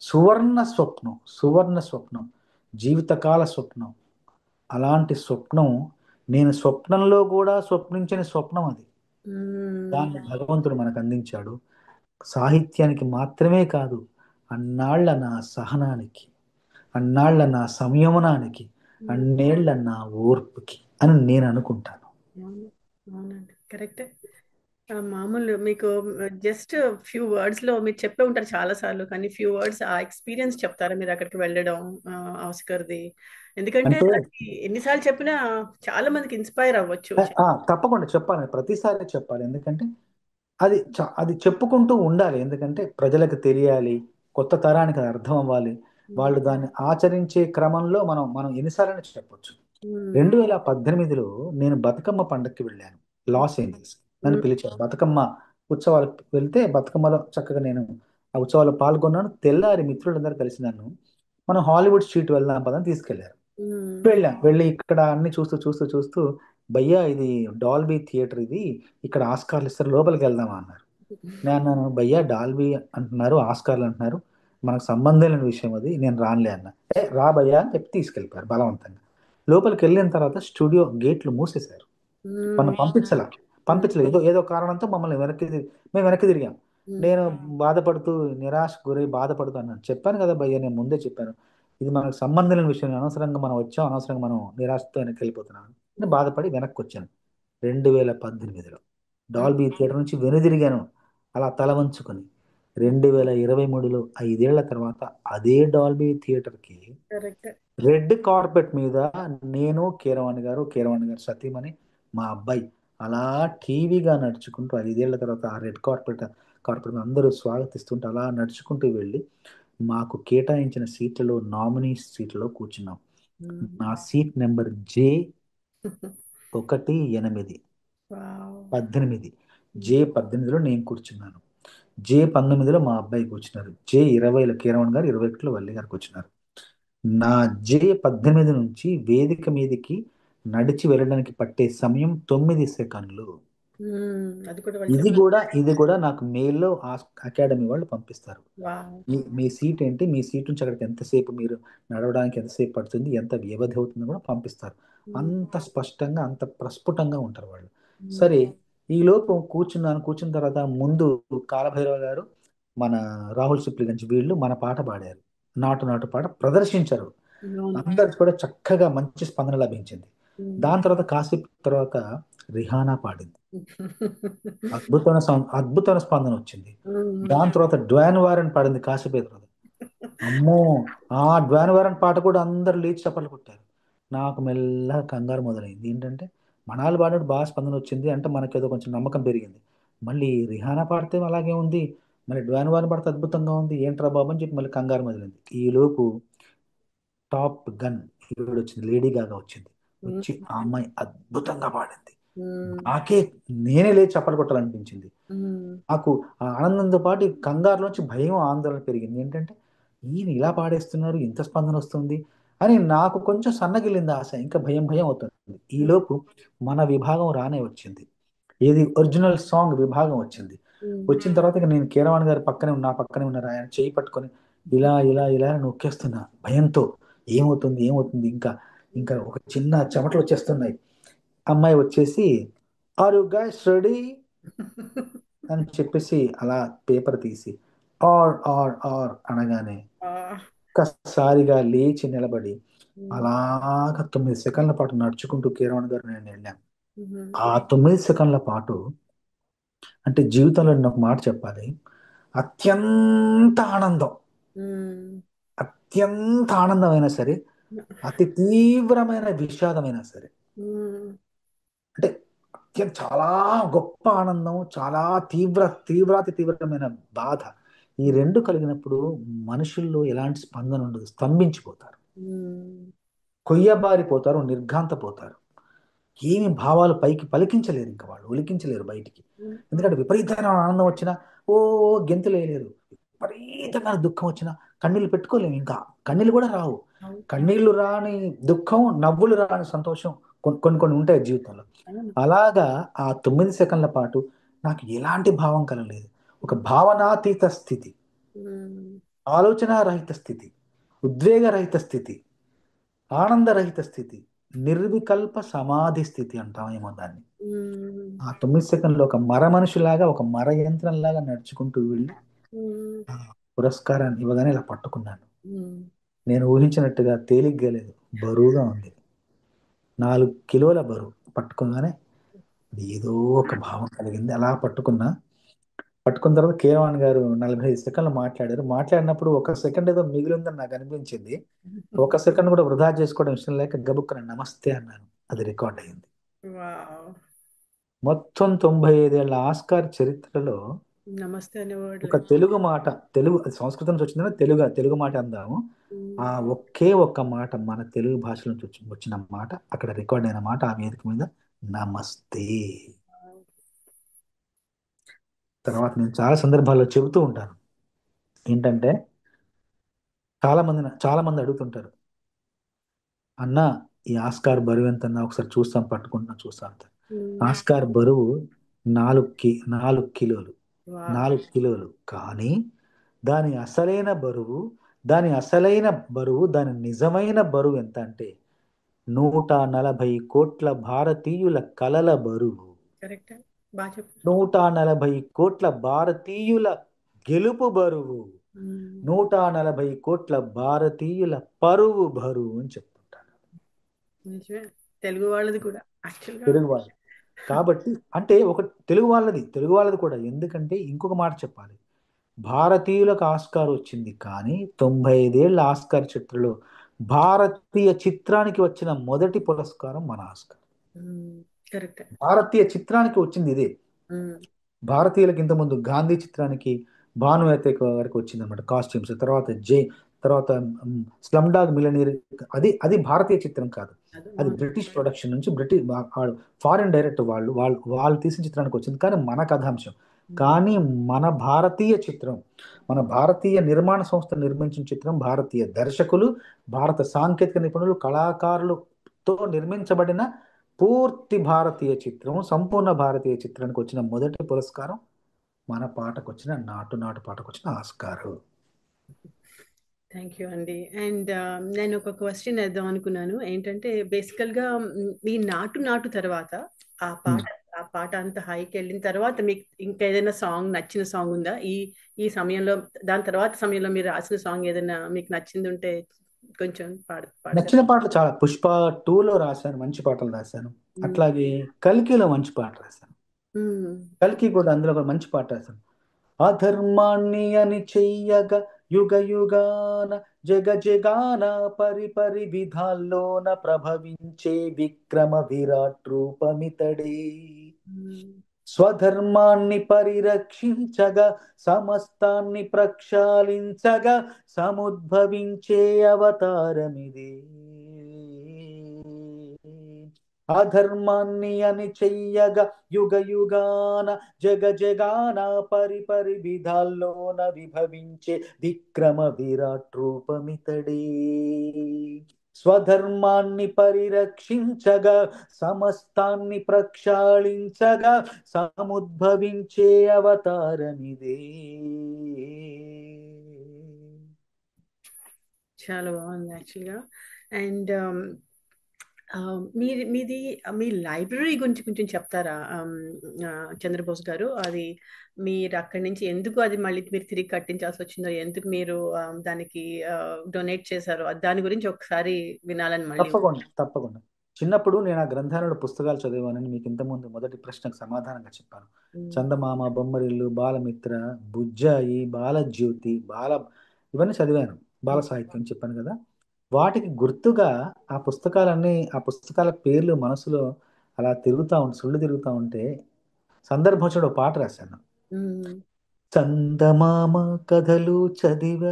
సువర్ణ స్వప్నం, జీవితకాల స్వప్నం. అలాంటి స్వప్నం, నేను స్వప్నంలో కూడా స్వప్నించని స్వప్నం అది. దాన్ని భగవంతుడు మనకు అందించాడు. సాహిత్యానికి మాత్రమే కాదు, అన్నాళ్ల నా సహనానికి, అన్నాళ్ల నా సంయమనానికి, అన్నేళ్ల నా ఓర్పుకి అని నేను అనుకుంటాను. అవునండి, కరెక్ట్. మామూలు మీకు జస్ట్ ఫ్యూ వర్డ్స్ లో మీరు చెప్పే ఉంటారు చాలా సార్లు, కానీ ఫ్యూ వర్డ్స్ ఆ ఎక్స్పీరియన్స్ చెప్తారా మీరు అక్కడికి వెళ్ళడం, ఆస్కర్ది? ఎందుకంటే అంటే అది ఎన్నిసార్లు చెప్పినా చాలా మందికి ఇన్స్పైర్ అవ్వచ్చు. తప్పకుండా చెప్పాలి, ప్రతిసారి చెప్పాలి. ఎందుకంటే అది చెప్పుకుంటూ ఉండాలి. ఎందుకంటే ప్రజలకు తెలియాలి, కొత్త తరానికి అది అర్థం అవ్వాలి. వాళ్ళు దాన్ని ఆచరించే క్రమంలో మనం మనం ఎన్నిసార్లు చెప్పొచ్చు. 2018లో నేను బతుకమ్మ పండక్కి వెళ్ళాను లాస్ ఏంజల్స్. నన్ను పిలిచారు బతుకమ్మ ఉత్సవాలకు. వెళ్తే బతుకమ్మలో చక్కగా నేను ఆ ఉత్సవాల్లో పాల్గొన్నాను. తెల్లారి మిత్రులందరూ కలిసి నన్ను మనం హాలీవుడ్ స్ట్రీట్ వెళ్దాం పదని తీసుకెళ్లారు. వెళ్ళి ఇక్కడ అన్ని చూస్తూ చూస్తూ చూస్తూ, భయ్యా ఇది డాల్బీ థియేటర్, ఇది ఇక్కడ ఆస్కార్లు ఇస్తారు, లోపలికి వెళ్దామా అన్నారు. నేను అన్నాను, భయ్యా డాల్బీ అంటున్నారు, ఆస్కార్లు అంటున్నారు, మనకు సంబంధం లేని విషయం అది, నేను రానులే అన్న. రా భయ్యా అని చెప్పి తీసుకెళ్ళిపోయారు బలవంతంగా. లోపలికి వెళ్ళిన తర్వాత స్టూడియో గేట్లు మూసేశారు. మనం పంపించలేదు ఏదో ఏదో కారణంతో మమ్మల్ని మేము వెనక్కి తిరిగాం. నేను బాధపడుతూ, నిరాశ గురై బాధపడుతూ అన్నాను, చెప్పాను కదా భయ్య, నేను ముందే చెప్పాను, ఇది మనకు సంబంధం లేని విషయం, అనవసరంగా మనం వచ్చాం, అనవసరంగా మనం నిరాశతో వెనక్కి వెళ్ళిపోతున్నాను అని బాధపడి వెనక్కి వచ్చాను. 2018లో డాల్బీ థియేటర్ నుంచి వెనుదిరిగాను అలా తల వంచుకొని. 2023లో 5 ఏళ్ల తర్వాత అదే డాల్బీ థియేటర్కి రెడ్ కార్పెట్ మీద నేను, కీరవాణి గారు సతీమణి, మా అబ్బాయి అలా టీవీగా నడుచుకుంటూ 5 ఏళ్ల తర్వాత ఆ రెడ్ కార్పెట్ అందరూ స్వాగతిస్తుంటే అలా నడుచుకుంటూ వెళ్ళి మాకు కేటాయించిన సీట్లలో, నామినీ సీట్లలో కూర్చున్నాం. నా సీట్ నెంబర్ J18, 18. J18లో నేను కూర్చున్నాను. J19లో మా అబ్బాయి కూర్చున్నారు. J20లో కీరవాణి గారు, 21లో వల్లి గారు కూర్చున్నారు. నా J18 నుంచి వేదిక మీదకి నడిచి వెళ్ళడానికి పట్టే సమయం 9 సెకండ్లు. ఇది కూడా నాకు మెయిల్లో అకాడమీ వాళ్ళు పంపిస్తారు. మీ సీట్ ఏంటి, మీ సీట్ నుంచి అక్కడికి ఎంతసేపు, మీరు నడవడానికి ఎంతసేపు పడుతుంది, ఎంత వ్యవధి అవుతుందో కూడా పంపిస్తారు. అంత స్పష్టంగా, అంత ప్రస్ఫుటంగా ఉంటారు వాళ్ళు. సరే, ఈ లోపు కూర్చున్న తర్వాత ముందు కాలభైరవ గారు, మన రాహుల్ సిప్లిగంజ్ వీళ్ళు మన పాట పాడారు, నాటు నాటు పాట ప్రదర్శించారు. అందరికి కూడా చక్కగా మంచి స్పందన లభించింది. దాని తర్వాత కాసేపు తర్వాత రిహానా పాడింది, అద్భుతమైన స్పందన వచ్చింది. దాని తర్వాత డ్వాన్ వారెన్ పాడింది కాసేపు తర్వాత. అమ్మో, ఆ డ్వాన్ వారెన్ పాట కూడా అందరు లేచి చప్పట్లు కొట్టారు. నాకు మెల్లగా కంగారు మొదలైంది. ఏంటంటే మనాలు పాడినట్టు బాగా స్పందన వచ్చింది అంటే మనకేదో కొంచెం నమ్మకం పెరిగింది. మళ్ళీ రిహానా పాడితే అలాగే ఉంది, మళ్ళీ డ్వాన్ వారెన్ పాడితే అద్భుతంగా ఉంది, ఏంట్రా బాబు అని చెప్పి మళ్ళీ కంగారు మొదలైంది. ఈలోపు టాప్ గన్ హీరోయిన్ వచ్చింది, లేడీ గాగా వచ్చింది. వచ్చి ఆ అమ్మాయి అద్భుతంగా పాడింది. నేనే లేచి చప్పట్లు కొట్టాలనిపించింది. నాకు ఆ ఆనందంతో పాటు కంగారులోంచి భయం, ఆందోళన పెరిగింది. ఏంటంటే ఈయన ఇలా పాడేస్తున్నారు, ఇంత స్పందన వస్తుంది అని నాకు కొంచెం సన్నగిల్లింది ఆశ. ఇంకా భయం భయం అవుతుంది. ఈలోపు మన విభాగం రానే వచ్చింది. ఏది ఒరిజినల్ సాంగ్ విభాగం వచ్చింది. వచ్చిన తర్వాత ఇక నేను కీరవాణి గారి నా పక్కనే ఉన్నారు, ఆయన చేయి పట్టుకొని ఇలా ఇలా ఇలా నొక్కేస్తున్నా భయంతో. ఏమవుతుంది ఏమవుతుంది, ఇంకా ఇంకా ఒక చిన్న చెమటలు వచ్చేస్తున్నాయి. అమ్మాయి వచ్చేసి ఆర్ యు గైస్ రెడీ అని చెప్పేసి అలా పేపర్ తీసి ఆర్ అనగానే ఒక్కసారిగా లేచి నిలబడి అలాగ 9 సెకండ్ల పాటు నడుచుకుంటూ కీరవాణి గారు నేను వెళ్ళాం. ఆ 9 సెకండ్ల పాటు అంటే జీవితంలో నేను ఒక మాట చెప్పాలి. అత్యంత ఆనందం, అత్యంత ఆనందమైనా సరే, అతి తీవ్రమైన విషాదమైనా సరే, అంటే చాలా గొప్ప ఆనందం, చాలా తీవ్రాతి తీవ్రమైన బాధ, ఈ రెండు కలిగినప్పుడు మనుషుల్లో ఎలాంటి స్పందన ఉండదు, స్తంభించిపోతారు, కొయ్యబారిపోతారు, నిర్ఘాంతపోతారు. ఏమి భావాలు పైకి పలికించలేరు, ఇంకా వాళ్ళు ఒలికించలేరు బయటికి. ఎందుకంటే విపరీతమైన ఆనందం వచ్చినా ఓ గెంతులేయలేరు, విపరీతమైన దుఃఖం వచ్చినా కన్నీళ్ళు పెట్టుకోలేము, ఇంకా కన్నీళ్ళు కూడా రావు. కన్నీళ్లు రాని దుఃఖం, నవ్వులు రాని సంతోషం కొన్ని కొన్ని ఉంటాయి జీవితంలో. అలాగా ఆ 9 సెకండ్ల పాటు నాకు ఎలాంటి భావం కలగలేదు. ఒక భావనాతీత స్థితి, ఆలోచనారహిత స్థితి, ఉద్వేగరహిత స్థితి, ఆనందరహిత స్థితి, నిర్వికల్ప సమాధి స్థితి అంటామేమో దాన్ని. ఆ 9 సెకండ్లు ఒక మర మనిషిలాగా, ఒక మర యంత్రంలాగా నడుచుకుంటూ వెళ్ళి ఆ పురస్కారాన్ని ఇవ్వగానే ఇలా పట్టుకున్నాను. నేను ఊహించినట్టుగా తేలిగ్గా లేదు, బరువుగా ఉంది. 4 కిలోల బరువు. పట్టుకోగానే ఏదో ఒక భావం కలిగింది. అలా పట్టుకున్న తర్వాత కీరవాణి గారు 45 సెకండ్లు మాట్లాడారు. మాట్లాడినప్పుడు ఒక సెకండ్ ఏదో మిగిలి ఉందని నాకు అనిపించింది. ఒక సెకండ్ కూడా వృధా చేసుకోవడం ఇష్టం లేక గబుక్కన నమస్తే అన్నాను. అది రికార్డ్ అయింది. మొత్తం 95 ఏళ్ల ఆస్కార్ చరిత్రలో నమస్తే అనే వర్డ్ ఒక తెలుగు మాట, తెలుగు సంస్కృతం నుంచి వచ్చిందని తెలుగు మాట అందాము. ఆ ఒకే ఒక్క మాట, మన తెలుగు భాష నుంచి వచ్చిన మాట, అక్కడ రికార్డ్ అయిన మాట ఆ వేదిక మీద నమస్తే. తర్వాత నేను చాలా సందర్భాల్లో చెబుతూ ఉంటాను ఏంటంటే, చాలా మంది అడుగుతుంటారు, అన్న ఈ ఆస్కార్ బరువు ఎంత అన్నా ఒకసారి చూస్తాం, పట్టుకుంటున్నా చూస్తాం అంటారు. ఆస్కార్ బరువు 4 కిలోలు. 4 కిలోలు. కానీ దాని నిజమైన బరువు ఎంత అంటే 140 కోట్ల భారతీయుల కలల బరువు. 140 కోట్ల భారతీయుల గెలుపు బరువు. 140 కోట్ల భారతీయుల పరువు బరువు అని చెప్తుంటారు తెలుగు వాళ్ళది కూడా. తెలుగు వాళ్ళు కాబట్టి, అంటే ఒక తెలుగు వాళ్ళది కూడా. ఎందుకంటే ఇంకొక మాట చెప్పాలి, భారతీయులకు ఆస్కార్ వచ్చింది, కానీ 95 ఏళ్ల ఆస్కార్ చరిత్రలో భారతీయ చిత్రానికి వచ్చిన మొదటి పురస్కారం మన ఆస్కార్. భారతీయ చిత్రానికి వచ్చింది ఇదే. భారతీయులకు ఇంతకుముందు గాంధీ చిత్రానికి భానుమతి గారికి వచ్చింది అనమాట కాస్ట్యూమ్స్. తర్వాత స్లమ్ డాగ్ మిలియనీర్, అది భారతీయ చిత్రం కాదు, అది బ్రిటిష్ ప్రొడక్షన్ నుంచి ఫారిన్ డైరెక్టర్ వాళ్ళు తీసిన చిత్రానికి వచ్చింది, కానీ మన కథాంశం. కానీ మన భారతీయ చిత్రం, మన భారతీయ నిర్మాణ సంస్థ నిర్మించిన చిత్రం, భారతీయ దర్శకులు, భారత సాంకేతిక నిపుణులు, కళాకారులతో నిర్మించబడిన పూర్తి భారతీయ చిత్రం, సంపూర్ణ భారతీయ చిత్రానికి వచ్చిన మొదటి పురస్కారం మన పాటకు వచ్చిన నాటు పాటకు వచ్చిన ఆస్కారు. థ్యాంక్ యూ అండి. అండ్ నేను ఒక క్వశ్చన్ వేద్దాం అనుకున్నాను. ఏంటంటే బేసికల్గా ఈ నాటు తర్వాత ఆ పాట అంత హైకి వెళ్ళిన తర్వాత మీకు ఇంకా ఏదైనా సాంగ్, నచ్చిన సాంగ్ ఉందా ఈ సమయంలో? దాని తర్వాత సమయంలో మీరు రాసిన సాంగ్ ఏదైనా మీకు నచ్చింది ఉంటే కొంచెం నచ్చిన పాటలు చాలా. పుష్ప 2లో రాశాను, మంచి పాటలు రాశాను. అట్లాగే కల్కిలో మంచి పాట రాశాను. కల్కి కూడా అందులో ఒక మంచి పాట రాశాను. అధర్మాన్ని అని చెయ్యగా యుగ యుగాన జగాన పరి విధాల్లోన ప్రభవించే విక్రమ విరాట్ రూపమితడే. స్వధర్మాన్ని పరిరక్షించగా సమస్తాన్ని ప్రక్షాళించగా సముద్భవించే అవతారమిదే. అధర్మాన్ని అని చెయ్యగా యుగ యుగాన జగాన పరి విధాల్లోన విభవించే విక్రమ విరాట్ రూపమితడే. స్వధర్మాన్ని పరిరక్షించగా సమస్తాన్ని ప్రక్షాళించగా సముద్భవించే అవతారమిదే. చాలా బాగుంది యాక్చువల్గా. అండ్ మీది మీ లైబ్రరీ గురించి కొంచెం చెప్తారా, చంద్రబోస్ గారు? అది మీరు అక్కడి నుంచి ఎందుకు అది మళ్ళీ మీరు తిరిగి కట్టించాల్సి వచ్చిందో, ఎందుకు మీరు దానికి డొనేట్ చేశారో, దాని గురించి ఒకసారి వినాలని మళ్ళీ. తప్పకుండా తప్పకుండా. చిన్నప్పుడు నేను ఆ గ్రంథాలయంలో పుస్తకాలు చదివానని మీకు ఇంతకుముందు మొదటి ప్రశ్నకు సమాధానంగా చెప్పాను. ఉమ్, చందమామ, బొమ్మరిల్లు, బాలమిత్ర, బుజ్జాయి, బాలజ్యోతి, ఇవన్నీ చదివాను. బాల ఉమ్, సాహిత్యం చెప్పాను కదా. వాటికి గుర్తుగా ఆ పుస్తకాల పేర్లు మనసులో అలా సుళ్ళు తిరుగుతూ ఉంటే సందర్భం చూడ పాట రాశాను. ఉమ్, చందమామ కథలు చదివ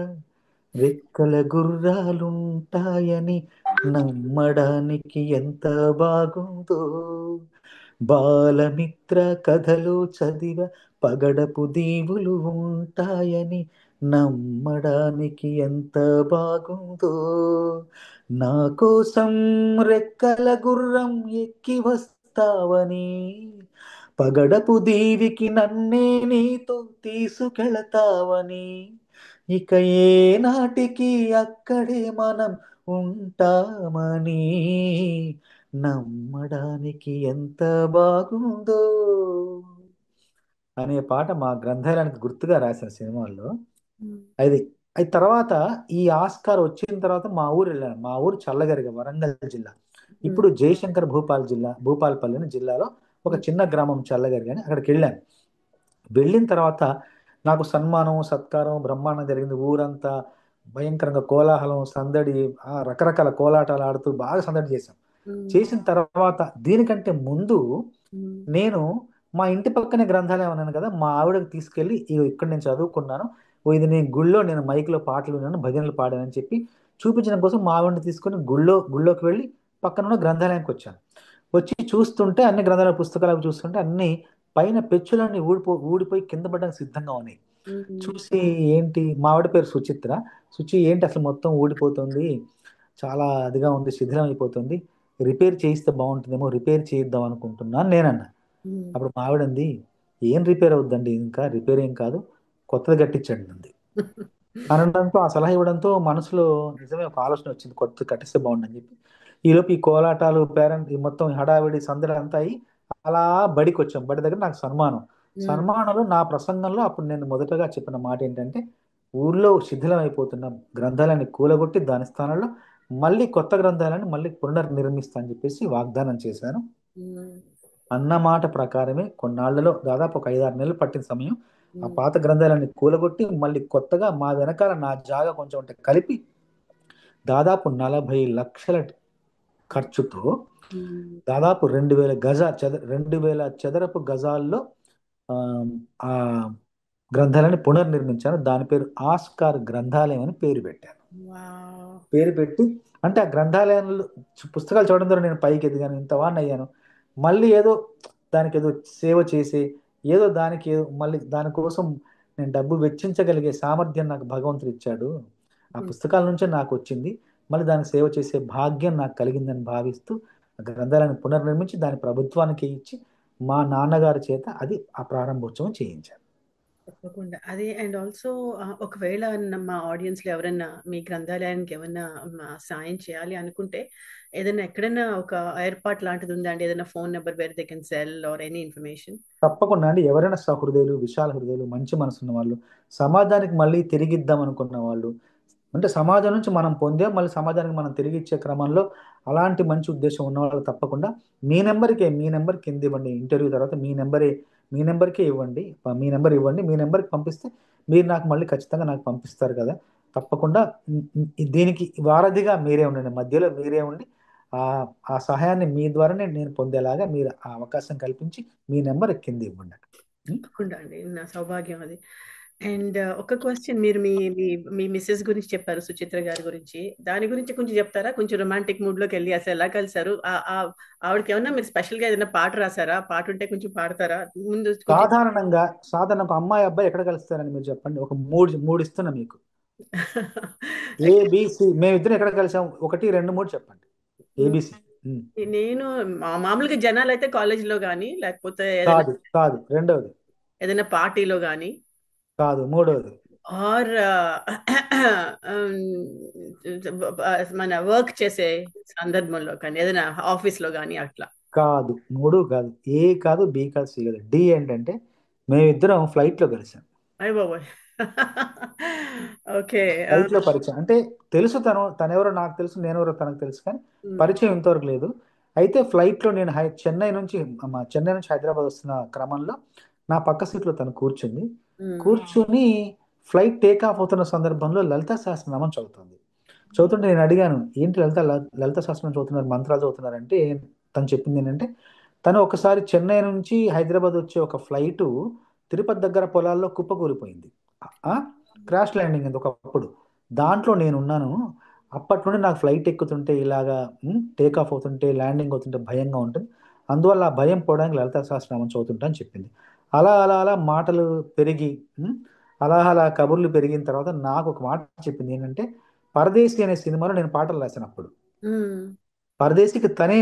రెక్కల గుర్రాలుంటాయని నమ్మడానికి ఎంత బాగుందో, బాలమిత్ర కథలు చదివ పగడపు దీవులు ఉంటాయని నమ్మడానికి ఎంత బాగుందో, నా కోసం రెక్కల గుర్రం ఎక్కి వస్తావని పగడపు దీవికి నన్నే నీతో తీసుకెళతావని, ఇక ఏ నాటికి అక్కడే మనం ఉంటామని నమ్మడానికి ఎంత బాగుందో అనే పాట మా గ్రంథాలయానికి గుర్తుగా రాసిన సినిమాల్లో. ఉమ్, అది అది తర్వాత ఈ ఆస్కార్ వచ్చిన తర్వాత మా ఊరు వెళ్ళాను. మా ఊరు చల్లగరిగ, వరంగల్ జిల్లా. ఉమ్, ఇప్పుడు జయశంకర్ భూపాలపల్లి అని జిల్లాలో ఒక ఉమ్, చిన్న గ్రామం చల్లగరిగ అని, అక్కడికి వెళ్ళాను. వెళ్ళిన తర్వాత నాకు సన్మానం సత్కారం బ్రహ్మాండం జరిగింది. ఊరంతా భయంకరంగా కోలాహలం సందడి, రకరకాల కోలాటాలు ఆడుతూ బాగా సందడి చేశాం. ఉమ్, చేసిన తర్వాత దీనికంటే ముందు ఉమ్, నేను మా ఇంటి పక్కనే గ్రంథాలయం అన్నాను కదా, మా ఆవిడకి తీసుకెళ్ళి ఇగో ఇక్కడ నేను చదువుకున్నాను, ఓ ఇది నేను గుళ్ళో నేను మైక్లో పాటలు విన్నాను, భజనలు పాడానని చెప్పి చూపించడం కోసం మా ఆవిడని తీసుకొని గుళ్ళోకి వెళ్ళి పక్కనున్న గ్రంథాలయానికి వచ్చాను. వచ్చి చూస్తుంటే అన్ని గ్రంథాలయ పుస్తకాలు చూస్తుంటే అన్ని పైన పెచ్చులన్నీ ఊడిపోయి కింద పడడానికి సిద్ధంగా ఉన్నాయి. ఉమ్, చూసి ఏంటి, మా ఆవిడ పేరు సుచిత్ర. ఏంటి అసలు మొత్తం ఊడిపోతుంది, చాలా అదిగా ఉంది, శిథిలం అయిపోతుంది, రిపేర్ చేయిస్తే బాగుంటుందేమో, రిపేర్ చేయిద్దాం అనుకుంటున్నాను నేనన్నా. ఉమ్. అప్పుడు మా ఆవిడంది, ఏం రిపేర్ అవుద్దండి, ఇంకా రిపేర్ ఏం కాదు, కొత్తది కట్టించండి అంది. అనడంతో, ఆ సలహా ఇవ్వడంతో మనసులో నిజమే ఒక ఆలోచన వచ్చింది, కొత్త కట్టిస్తే బాగుండని చెప్పి. ఈలోపు ఈ కోలాటాలు పేరెంట్ ఈ మొత్తం హడావిడి సందడి అంతా అయి అలా బడికి వచ్చాం. బడి దగ్గర నాకు సన్మానం. ఉమ్, సన్మానంలో నా ప్రసంగంలో అప్పుడు నేను మొదటగా చెప్పిన మాట ఏంటంటే, ఊర్లో శిథిలం అయిపోతున్న గ్రంథాలయాన్ని కూలగొట్టి దాని స్థానంలో మళ్ళీ కొత్త గ్రంథాలయాన్ని మళ్ళీ పునర్నిర్మిస్తా అని చెప్పేసి వాగ్దానం చేశాను. ఉమ్, అన్న మాట ప్రకారమే కొన్నాళ్లలో, దాదాపు ఒక 5-6 నెలలు పట్టిన సమయం, ఆ ఉమ్, పాత గ్రంథాలయాన్ని కూలగొట్టి మళ్ళీ కొత్తగా మా వెనకాల నా జాగా కొంచెం ఉంటే కలిపి దాదాపు 40 లక్షల ఖర్చుతో ఉమ్. దాదాపు 2000 చదరపు గజాల్లో ఆ, ఆ గ్రంథాలయాన్ని పునర్నిర్మించాను. దాని పేరు ఆస్కార్ గ్రంథాలయం అని పేరు పెట్టాను. వావ్. పేరు పెట్టి, అంటే ఆ గ్రంథాలయంలో పుస్తకాలు చదవడం ద్వారా నేను పైకి ఎదిగాను, ఇంత వాడిని అయ్యాను. మళ్ళీ ఏదో దానికి ఏదో సేవ చేసి, ఏదో దానికి మళ్ళీ దానికోసం నేను డబ్బు వెచ్చించగలిగే సామర్థ్యం నాకు భగవంతుడు ఇచ్చాడు, ఆ ఉమ్. పుస్తకాల నుంచే నాకు వచ్చింది, మళ్ళీ దానికి సేవ చేసే భాగ్యం నాకు కలిగిందని భావిస్తూ ఆ గ్రంథాలయాన్ని పునర్నిర్మించి దాని ప్రభుత్వానికి ఇచ్చి మా నాన్నగారి చేత అది ఆ ప్రారంభోత్సవం చేయించాను. తప్పకుండా. అదే. అండ్ ఆల్సో ఒకవేళ మా ఆడియన్స్ లో ఎవరైనా మీ గ్రంథాలయానికి ఏమైనా సాయం చేయాలి అనుకుంటే, ఏదైనా ఎక్కడైనా ఒక ఏర్పాటు లాంటిది ఉందా అండి? ఏదైనా phone number where they can sell or any information? తప్పకుండా అండి. ఎవరైనా సహృదయులు, విశాల హృదయులు, మంచి మనసున్న వాళ్ళు, సమాజానికి మళ్ళీ తిరిగిద్దాం అనుకున్న వాళ్ళు, అంటే సమాజం నుంచి మనం పొందాం, మళ్ళీ సమాజానికి మనం తిరిగి ఇచ్చే క్రమంలో అలాంటి మంచి ఉద్దేశం ఉన్న వాళ్ళు తప్పకుండా మీ నెంబర్ కింద ఇవ్వండి. ఇంటర్వ్యూ తర్వాత మీ నెంబర్కే ఇవ్వండి. మీ నెంబర్కి పంపిస్తే మీరు నాకు మళ్ళీ ఖచ్చితంగా నాకు పంపిస్తారు కదా. తప్పకుండా దీనికి వారధిగా మీరే ఉండండి, మధ్యలో మీరే ఉండి ఆ ఆ సహాయాన్ని మీ ద్వారానే నేను పొందేలాగా మీరు ఆ అవకాశం కల్పించి మీ నెంబర్ కింద ఇవ్వండి. ఉం? తప్పకుండా అండి. నా సౌభాగ్యం అది. అండ్ ఒక క్వశ్చన్, మీరు మీ మీ మీ మిస్సెస్ గురించి చెప్పారు, సుచిత్ర గారి గురించి. దాని గురించి కొంచెం చెప్తారా? కొంచెం రొమాంటిక్ మూడ్ లోకి వెళ్ళి అసలు ఎలా కలిసారు? ఆవిడకి ఏమన్నా మీరు స్పెషల్ గా ఏదైనా పాట రాసారా? పాట ఉంటే కొంచెం పాడతారా ముందు కొంచెం? సాధారణంగా అమ్మాయి అబ్బాయి ఎక్కడ కలుస్తారని మీరు చెప్పండి. ఒక మూడు మూడు ఇస్తున్నా మీకు. ఏబిసి మేమిద్దరం ఎక్కడ కలిసాం, 1, 2, 3 చెప్పండి. ఏబిసి. నేను మామూలుగా జనాలు అయితే కాలేజీలో కానీ, లేకపోతే ఏదైనా కాదు కాదు, రెండవది ఏదైనా పార్టీలో కానీ. కాదు, మూడవది ఆర్ మన వర్క్ చేసే సందర్భంలో కానీ ఏదైనా ఆఫీస్ లో కానీ అట్లా? కాదు, మూడు కాదు, ఏ కాదు, బి కాదు, సి కాదు, డి ఏంటంటే మేమిద్దరం ఫ్లైట్లో కలిసాం. అయ్య బాబోయ్. ఓకే. ఫ్లైట్లో పరిచయం అంటే తెలుసు, తనెవరో నాకు తెలుసు, నేనెవరో తనకు తెలుసు, కానీ పరిచయం ఇంతవరకు లేదు. అయితే ఫ్లైట్లో నేను చెన్నై నుంచి హైదరాబాద్ వస్తున్న క్రమంలో నా పక్క సీట్లో తను కూర్చుంది. కూర్చుని ఫ్లైట్ టేక్ ఆఫ్ అవుతున్న సందర్భంలో లలితా సహస్రనామం చదువుతుంది. చదువుతుంటే నేను అడిగాను, ఏంటి లలిత సహస్రనామం చదువుతున్నారు, మంత్రాలు చదువుతున్నారంటే తను చెప్పింది ఏంటంటే, తను ఒకసారి చెన్నై నుంచి హైదరాబాద్ వచ్చే ఒక ఫ్లైటు తిరుపతి దగ్గర పొలాల్లో కుప్పకూలిపోయింది. ఆ క్రాష్ ల్యాండింగ్ అయింది ఒకప్పుడు. దాంట్లో నేనున్నాను. అప్పటి నుండి నాకు ఫ్లైట్ ఎక్కుతుంటే ఇలాగా టేక్ ఆఫ్ అవుతుంటే ల్యాండింగ్ అవుతుంటే భయంగా ఉంటుంది. అందువల్ల ఆ భయం పోవడానికి లలితా సహస్రనామం చదువుతుంటా అని చెప్పింది. అలా అలా అలా మాటలు పెరిగి ఉమ్, అలా అలా కబుర్లు పెరిగిన తర్వాత నాకు ఒక మాట చెప్పింది ఏంటంటే, పరదేశి అనే సినిమాలో నేను పాటలు రాశాను అప్పుడు. పరదేశికి తనే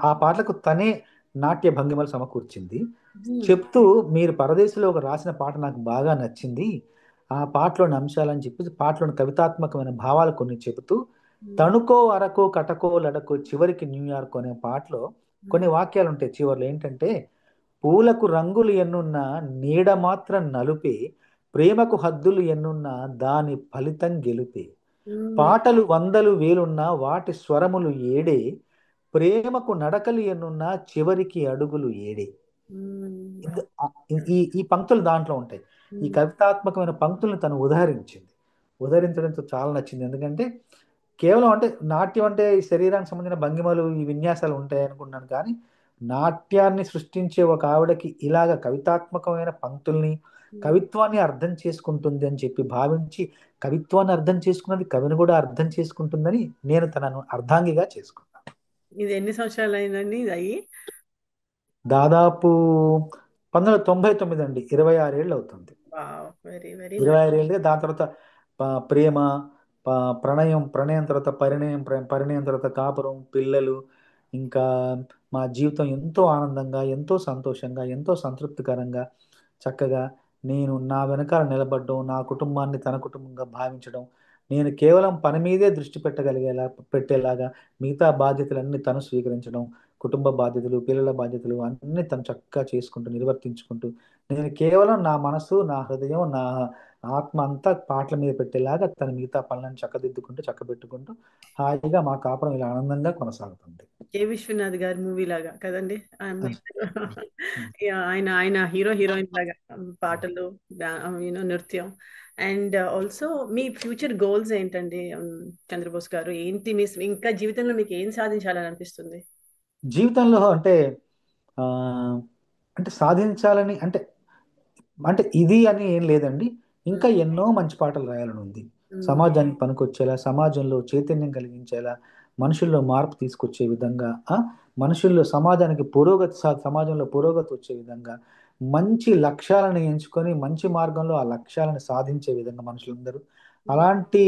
ఆ పాటలకు తనే నాట్య భంగిమలు సమకూర్చింది. చెప్తూ, మీరు పరదేశిలో ఒక రాసిన పాట నాకు బాగా నచ్చింది, ఆ పాటలోని అంశాలని చెప్పి పాటలోని కవితాత్మకమైన భావాలు కొన్ని చెబుతూ, తణుకో అరకో కటకో లడకో చివరికి న్యూయార్క్ అనే పాటలో కొన్ని వాక్యాలు ఉంటాయి చివర్లో ఏంటంటే, పూలకు రంగులు ఎన్నున్నా నీడ మాత్రం నలుపే, ప్రేమకు హద్దులు ఎన్నున్నా దాని ఫలితం గెలుపే, పాటలు వందలు వేలున్నా వాటి స్వరములు ఏడే, ప్రేమకు నడకలు ఎన్నున్నా చివరికి అడుగులు ఏడే. ఈ ఈ పంక్తులు దాంట్లో ఉంటాయి. ఈ కవితాత్మకమైన పంక్తులను తను ఉదహరించడంతో చాలా నచ్చింది. ఎందుకంటే కేవలం అంటే నాట్యం అంటే ఈ శరీరానికి సంబంధించిన భంగిమలు, ఈ విన్యాసాలు ఉంటాయి అనుకున్నాను, కానీ నాట్యాన్ని సృష్టించే ఒక ఆవిడకి ఇలాగ కవితాత్మకమైన పంక్తుల్ని, కవిత్వాన్ని అర్థం చేసుకుంటుంది అని చెప్పి భావించి, కవిత్వాన్ని అర్థం చేసుకున్నది కవిని కూడా అర్థం చేసుకుంటుందని నేను తనను అర్ధాంగిగా చేసుకున్నాను. ఇది ఎన్ని సంవత్సరాలు అయిందండి ఇది అయ్యి? దాదాపు 1999 అండి, 26 ఏళ్ళు అవుతుంది. వెరీ వెరీ 26 ఏళ్ళుగా దాని తర్వాత ప్రేమ, ప్రణయం, ప్రణయం తర్వాత పరిణయం, పరిణయం తర్వాత కాపురం, పిల్లలు, ఇంకా మా జీవితం ఎంతో ఆనందంగా, ఎంతో సంతోషంగా, ఎంతో సంతృప్తికరంగా, చక్కగా నేను నా వెనకాల నిలబడడం, నా కుటుంబాన్ని తన కుటుంబంగా భావించడం, నేను కేవలం పని మీదే దృష్టి పెట్టేలాగా మిగతా బాధ్యతలన్నీ తను స్వీకరించడం, కుటుంబ బాధ్యతలు, పిల్లల బాధ్యతలు అన్నీ తను చక్కగా చేసుకుంటూ నిర్వర్తించుకుంటూ, నేను కేవలం నా మనసు, నా హృదయం, నా ఆత్మ అంతా పాటల మీద పెట్టేలాగా తన మిగతా పనులను చక్కదిద్దుకుంటూ చక్కబెట్టుకుంటూ హాయిగా మా కాపురం ఇలా ఆనందంగా కొనసాగుతుంది. కె విశ్వనాథ్ గారి మూవీ లాగా కదండి. అది. ఆయన ఆయన హీరో హీరోయిన్ లాగా పాటలు, నృత్యం. And also me future goals ఏంటండి చంద్రబోస్ గారు? ఏంటి మీ ఇంకా జీవితంలో మీకు ఏం సాధించాలని అనిపిస్తుంది? జీవితంలో అంటే ఆ, అంటే సాధించాలని అంటే అంటే ఇది అని ఏం లేదండి. ఇంకా ఎన్నో మంచి పాటలు రాయాలని ఉంది. సమాజానికి పనికొచ్చేలా, సమాజంలో చైతన్యం కలిగించేలా, మనుషుల్లో మార్పు తీసుకొచ్చే విధంగా, మనుషుల్లో సమాజంలో పురోగతి వచ్చే విధంగా, మంచి లక్ష్యాలను ఎంచుకొని మంచి మార్గంలో ఆ లక్ష్యాలను సాధించే విధంగా మనుషులందరూ అలాంటి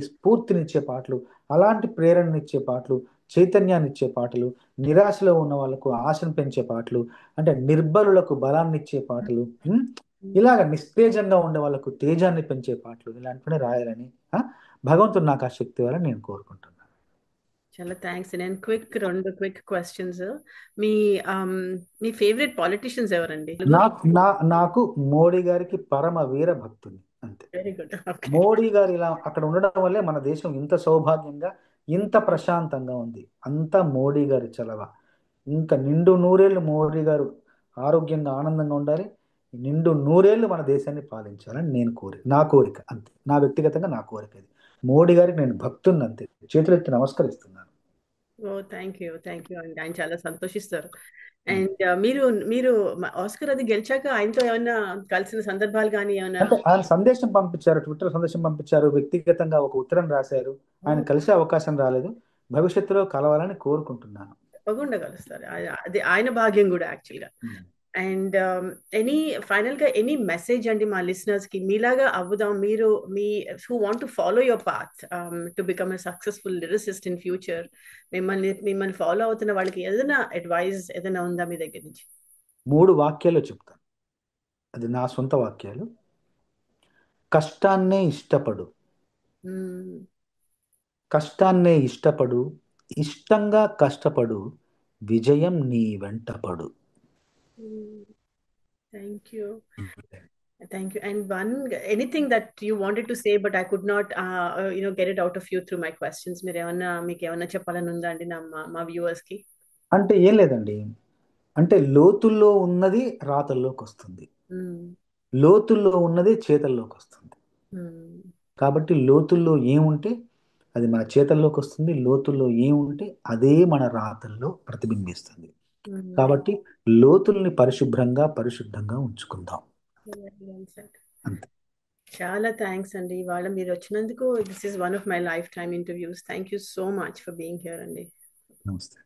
స్ఫూర్తినిచ్చే పాటలు, అలాంటి ప్రేరణనిచ్చే పాటలు, చైతన్యాన్ని ఇచ్చే పాటలు, నిరాశలో ఉన్న వాళ్ళకు ఆశను పెంచే పాటలు, అంటే నిర్బలులకు బలాన్ని ఇచ్చే పాటలు, ఇలాగ నిస్తేజంగా ఉండే వాళ్ళకు తేజాన్ని పెంచే పాటలు ఇలాంటివన్నీ రాయాలని ఆ, భగవంతుడు నాకు ఆ శక్తి ఇవ్వాలని నేను కోరుకుంటున్నాను. చాలా థ్యాంక్స్. నేను రెండు క్విక్ క్వశ్చన్స్. మీ మీ ఫేవరెట్ పాలిటిషియన్స్ ఎవరండి? నాకు మోడీ గారికి పరమ వీర భక్తుని అంతే. Very good. మోడీ గారు ఇలా అక్కడ ఉండడం వల్లే మన దేశం ఇంత సౌభాగ్యంగా, ఇంత ప్రశాంతంగా ఉంది. అంతా మోడీ గారి చలవ. ఇంకా నిండు నూరేళ్లు మోడీ గారు ఆరోగ్యంగా ఆనందంగా ఉండాలి, నిండు నూరేళ్లు మన దేశాన్ని పాలించాలని నా కోరిక అంతే. నా వ్యక్తిగతంగా నా కోరిక అది. మోడీ గారికి నేను భక్తుని అంతే, చేతులెత్తి నమస్కరిస్తున్నాను. ఓ థ్యాంక్ యూ అండి. ఆయన చాలా సంతోషిస్తారు. అండ్ మీరు మీరు ఆస్కర్ అది గెలిచాక ఆయనతో ఏమైనా కలిసిన సందర్భాలు కానీ ఏమైనా? అంటే ఆయన సందేశం పంపించారు, ట్విట్టర్ సందేశం పంపించారు, వ్యక్తిగతంగా ఒక ఉత్తరం రాశారు. ఆయన కలిసే అవకాశం రాలేదు, భవిష్యత్తులో కలవాలని కోరుకుంటున్నాను. తప్పకుండా కలుస్తారు. అది ఆయన భాగ్యం కూడా యాక్చువల్గా. అండ్ ఫైనల్ గా ఎనీ మెసేజ్ అండి మా లిసనర్స్ కి? మీలాగా అవ్వుదాం, మీరు me who want to follow your path to become a successful lyricist in future, మిమ్మల్ని ఫాలో అవుతున్న వాళ్ళకి ఏదైనా అడ్వైస్ ఏదైనా ఉందా మీ దగ్గర నుంచి? 3 వాక్యాలు చెప్తాను, అది నా సొంత వాక్యాలు. కష్టాన్నే ఇష్టపడు, Mm. కష్టాన్నే ఇష్టపడు, ఇష్టంగా కష్టపడు, విజయం నీ వెంటపడు. Mm. Thank you. Thank you. And one, anything that you wanted to say, but I could not, get it out of you through my questions. మీరు ఏమన్నా మీకు ఏమన్నా చెప్పాలని ఉందా అండి మా viewers కి? అంటే ఏం లేదండి, అంటే లోతుల్లో ఉన్నది రాతల్లోకి వస్తుంది, Mm. లోతుల్లో ఉన్నది చేతల్లోకి వస్తుంది. Mm. కాబట్టి లోతుల్లో ఏముంటే అది మన చేతల్లోకి వస్తుంది, లోతుల్లో ఏముంటే అదే మన రాతల్లో ప్రతిబింబిస్తుంది. Mm. కాబట్టి లోతుల్ని పరిశుద్ధంగా ఉంచుకుందాం. Very well said. అంతే. చాలా థ్యాంక్స్ అండి ఇవాళ మీరు వచ్చినందుకు. This is one of my life time interviews. Thank you so much for being here అండి. నమస్తే.